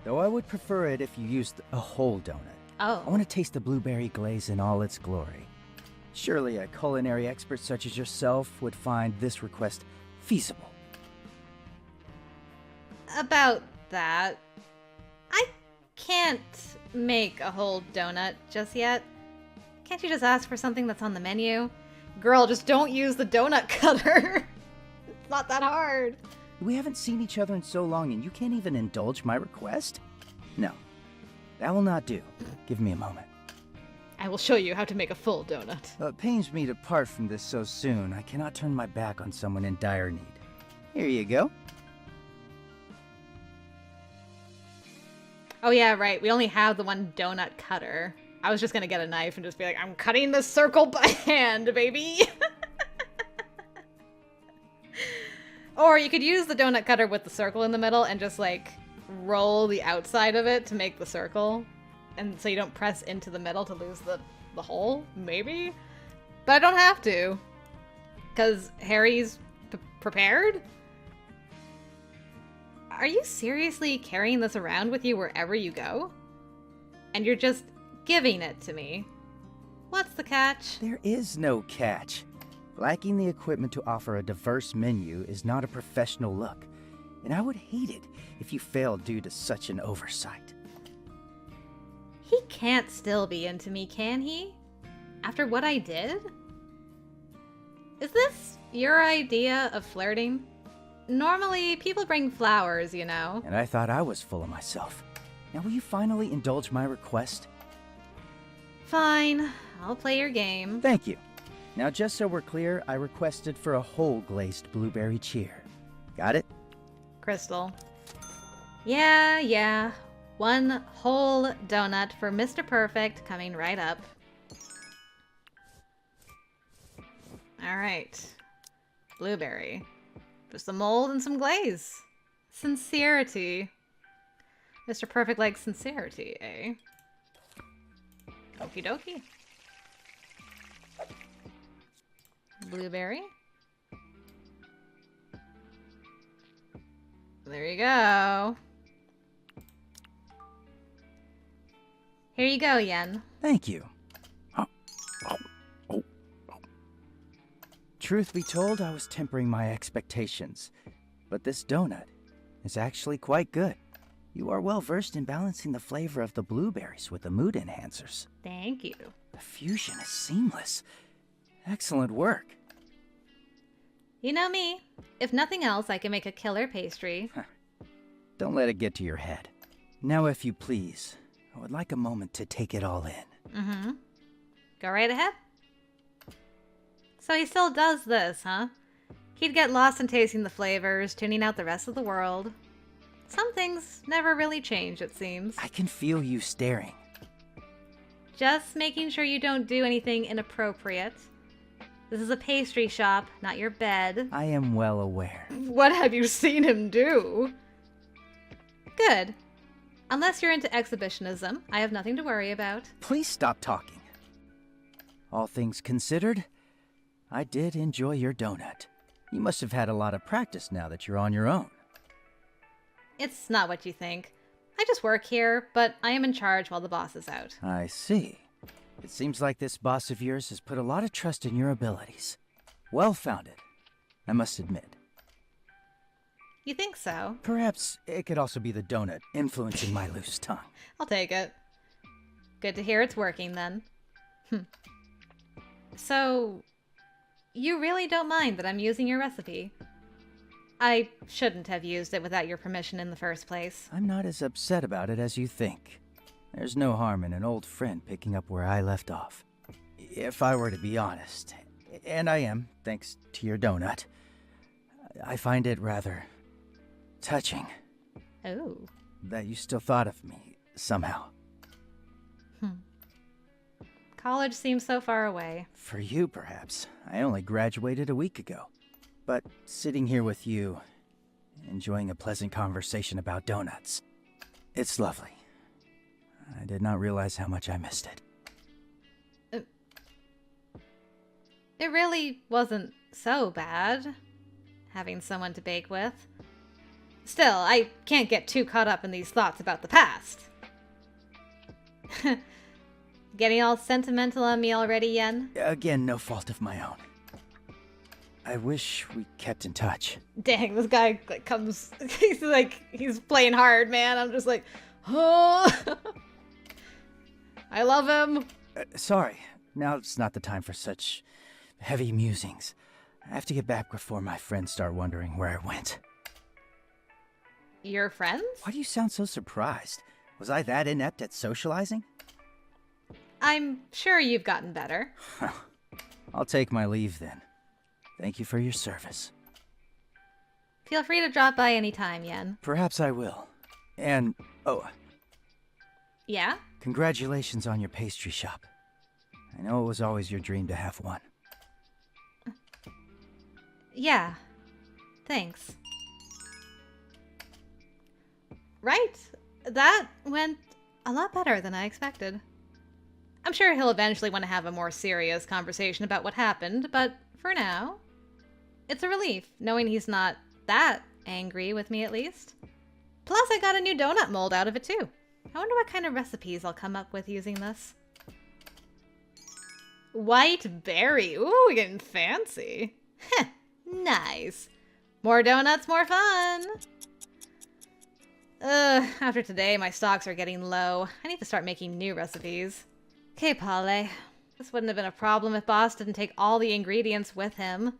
though I would prefer it if you used a whole donut. Oh. I want to taste the blueberry glaze in all its glory. Surely a culinary expert such as yourself would find this request feasible. About that, I can't make a whole donut just yet. Can't you just ask for something that's on the menu? Girl, just don't use the donut cutter. It's not that hard. We haven't seen each other in so long and you can't even indulge my request? No, that will not do. Give me a moment. I will show you how to make a full donut. It pains me to part from this so soon. I cannot turn my back on someone in dire need. Here you go. Oh yeah, right. We only have the one donut cutter. I was just gonna get a knife and just be like, I'm cutting this circle by hand, baby. Or you could use the donut cutter with the circle in the middle and just like roll the outside of it to make the circle. And so you don't press into the middle to lose the hole, maybe? But I don't have to. Because Harry's prepared? Are you seriously carrying this around with you wherever you go? And you're just giving it to me? What's the catch? There is no catch. Lacking the equipment to offer a diverse menu is not a professional look, and I would hate it if you failed due to such an oversight. He can't still be into me, can he? After what I did? Is this your idea of flirting? Normally, people bring flowers, you know. And I thought I was full of myself. Now will you finally indulge my request? Fine, I'll play your game. Thank you. Now just so we're clear, I requested for a whole glazed blueberry cheer. Got it? Crystal. Yeah. One whole donut for Mr. Perfect coming right up. Alright. Blueberry. Just some mold and some glaze. Sincerity. Mr. Perfect likes sincerity, eh? Okie dokie. Blueberry. There you go. Here you go, Yen. Thank you. Truth be told, I was tempering my expectations, but this donut is actually quite good. You are well versed in balancing the flavor of the blueberries with the mood enhancers. Thank you. The fusion is seamless. Excellent work. You know me. If nothing else, I can make a killer pastry. Don't let it get to your head. Now, if you please, I would like a moment to take it all in. Mm-hmm. Go right ahead. So he still does this, huh? He'd get lost in tasting the flavors, tuning out the rest of the world. Some things never really change, it seems. I can feel you staring. Just making sure you don't do anything inappropriate. This is a pastry shop, not your bed. I am well aware. What have you seen him do? Good. Unless you're into exhibitionism, I have nothing to worry about. Please stop talking. All things considered, I did enjoy your donut. You must have had a lot of practice now that you're on your own. It's not what you think. I just work here, but I am in charge while the boss is out. I see. It seems like this boss of yours has put a lot of trust in your abilities. Well-founded, I must admit. You think so? Perhaps it could also be the donut influencing my loose tongue. I'll take it. Good to hear it's working, then. So, you really don't mind that I'm using your recipe? I shouldn't have used it without your permission in the first place. I'm not as upset about it as you think. There's no harm in an old friend picking up where I left off. If I were to be honest, and I am, thanks to your donut, I find it rather touching. Oh. That you still thought of me, somehow. College seems so far away. For you, perhaps. I only graduated a week ago. But sitting here with you, enjoying a pleasant conversation about donuts, it's lovely. I did not realize how much I missed it. It really wasn't so bad, having someone to bake with. Still, I can't get too caught up in these thoughts about the past. Getting all sentimental on me already, Yen? Again, no fault of my own. I wish we kept in touch. Dang, this guy comes... he's playing hard, man. I'm just like, oh. I love him. Sorry, now it's not the time for such heavy musings. I have to get back before my friends start wondering where I went. Your friends? Why do you sound so surprised? Was I that inept at socializing? I'm sure you've gotten better. I'll take my leave then. Thank you for your service. Feel free to drop by anytime, Yen. Perhaps I will. And, oh... Yeah? Congratulations on your pastry shop. I know it was always your dream to have one. Yeah. Thanks. Right. That went a lot better than I expected. I'm sure he'll eventually want to have a more serious conversation about what happened, but for now, it's a relief knowing he's not that angry with me at least. Plus, I got a new donut mold out of it too. I wonder what kind of recipes I'll come up with using this. White berry. Ooh, we're getting fancy. Heh, nice. More donuts, more fun. After today, my stocks are getting low. I need to start making new recipes. Okay, Polly. This wouldn't have been a problem if Boss didn't take all the ingredients with him.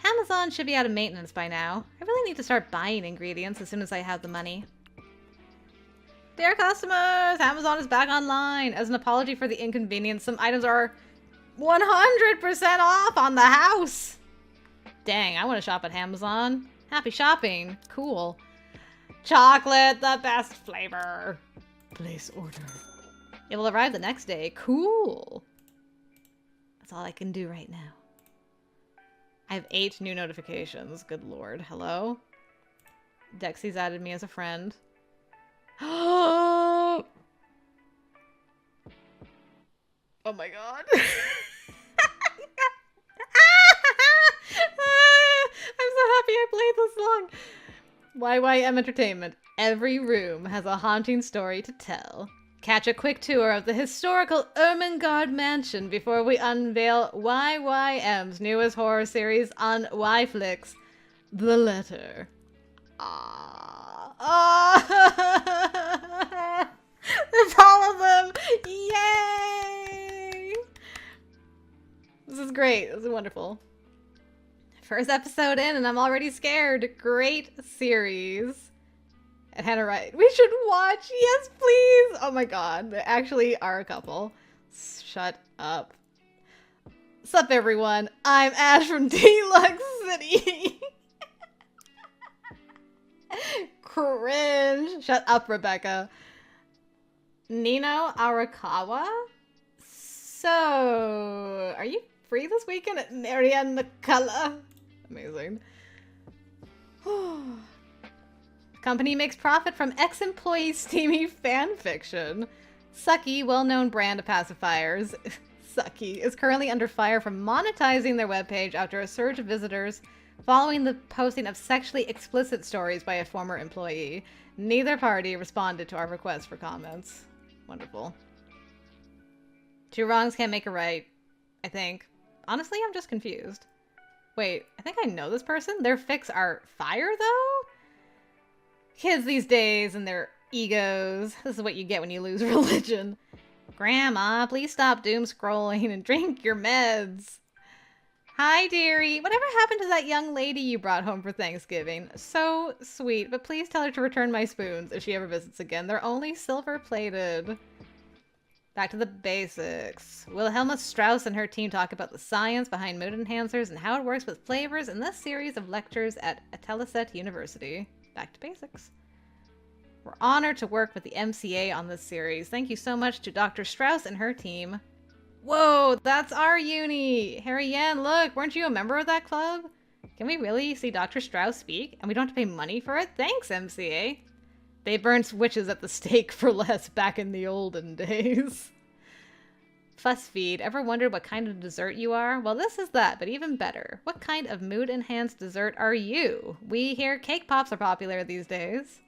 Amazon should be out of maintenance by now. I really need to start buying ingredients as soon as I have the money. Dear customers, Amazon is back online. As an apology for the inconvenience, some items are 100% off on the house. Dang, I want to shop at Amazon. Happy shopping. Cool. Chocolate, the best flavor. Place order. It will arrive the next day. Cool. That's all I can do right now. I have 8 new notifications. Good lord. Hello? Dexy's added me as a friend. Oh my god. I'm so happy I played this long. YYM Entertainment. Every room has a haunting story to tell. Catch a quick tour of the historical Ermengarde mansion before we unveil YYM's newest horror series on YFlix, The Letter. It's all of them! Yay! This is great. This is wonderful. First episode in and I'm already scared. Great series. And Hannah Wright. We should watch. Yes, please. Oh my god. They actually are a couple. Shut up. Sup, everyone. I'm Ash from Deluxe City. Cringe. Shut up, Rebecca. Nino Arakawa? So, are you free this weekend at Marianne McCullough? Amazing. Company makes profit from ex-employee steamy fanfiction. Sucky, well-known brand of pacifiers, Sucky, is currently under fire for monetizing their webpage after a surge of visitors following the posting of sexually explicit stories by a former employee. Neither party responded to our request for comments. Wonderful. 2 wrongs can't make a right, I think. Honestly, I'm just confused. Wait, I think I know this person? Their fics are fire, though? Kids these days and their egos. This is what you get when you lose religion. Grandma, please stop doom scrolling and drink your meds. Hi, dearie. Whatever happened to that young lady you brought home for Thanksgiving? So sweet, but please tell her to return my spoons if she ever visits again. They're only silver-plated. Back to the basics. Wilhelma Strauss and her team talk about the science behind mood enhancers and how it works with flavors in this series of lectures at Atelicet University. Back to basics. We're honored to work with the MCA on this series. Thank you so much to Dr. Strauss and her team. Whoa, that's our uni! Harry Yan, look, weren't you a member of that club? Can we really see Dr. Strauss speak? And we don't have to pay money for it? Thanks, MCA. They burned witches at the stake for less back in the olden days. Fussfeed, ever wondered what kind of dessert you are? Well, this is that, but even better. What kind of mood-enhanced dessert are you? We hear cake pops are popular these days.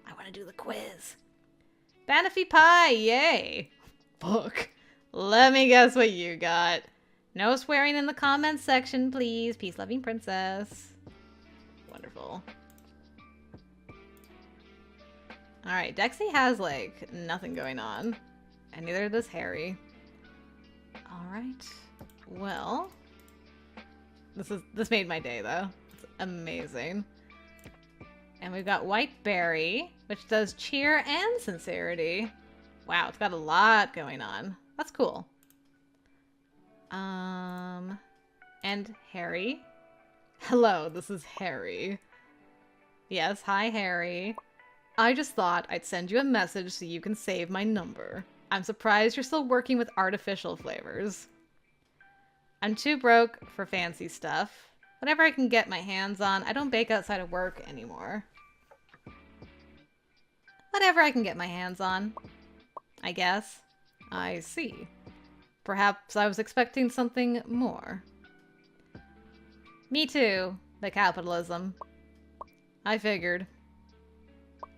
I want to do the quiz. Banafee pie, yay! Fuck. Let me guess what you got. No swearing in the comments section, please. Peace-loving princess. Wonderful. Alright, Dexy has, like, nothing going on. And neither does Harry. Alright. Well. This made my day, though. It's amazing. And we've got White Berry, which does cheer and sincerity. Wow, it's got a lot going on. That's cool. And Harry. Hello, this is Harry. Yes, hi, Harry. I just thought I'd send you a message so you can save my number. I'm surprised you're still working with artificial flavors. I'm too broke for fancy stuff. Whatever I can get my hands on, I don't bake outside of work anymore. Whatever I can get my hands on, I guess. I see. Perhaps I was expecting something more. Me too, the capitalism. I figured.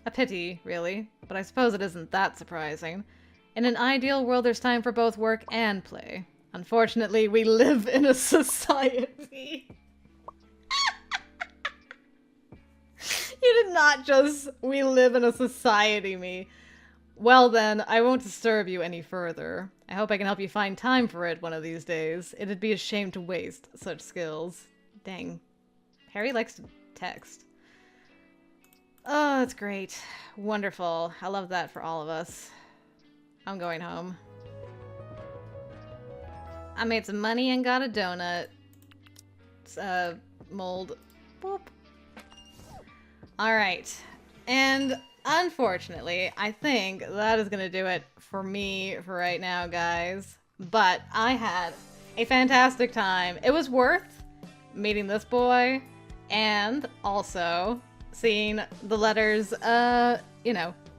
A pity, really, but I suppose it isn't that surprising. In an ideal world, there's time for both work and play. Unfortunately, we live in a society. You did not just, we live in a society, me. Well then, I won't disturb you any further. I hope I can help you find time for it one of these days. It'd be a shame to waste such skills. Dang. Harry likes to text. Oh, that's great. Wonderful. I love that for all of us. I'm going home. I made some money and got a donut. Mold. Boop. Alright. And unfortunately, I think that is going to do it for me for right now, guys. But I had a fantastic time. It was worth meeting this boy and also seeing the letters,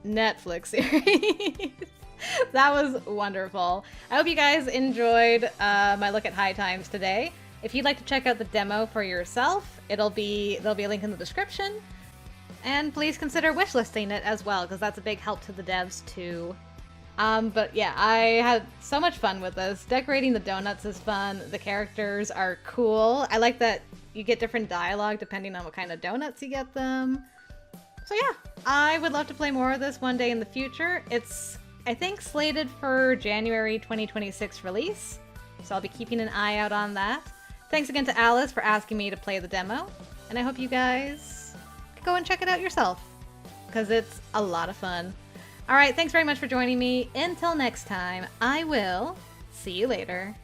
Netflix series. That was wonderful. I hope you guys enjoyed my look at High Times today. If you'd like to check out the demo for yourself, there'll be a link in the description. And please consider wishlisting it as well, because that's a big help to the devs too. But yeah, I had so much fun with this. Decorating the donuts is fun. The characters are cool. I like that you get different dialogue depending on what kind of donuts you get them. So yeah, I would love to play more of this one day in the future. It's, I think, slated for January 2026 release, so I'll be keeping an eye out on that. Thanks again to Alice for asking me to play the demo, and I hope you guys go and check it out yourself, because it's a lot of fun. Alright, thanks very much for joining me. Until next time, I will see you later.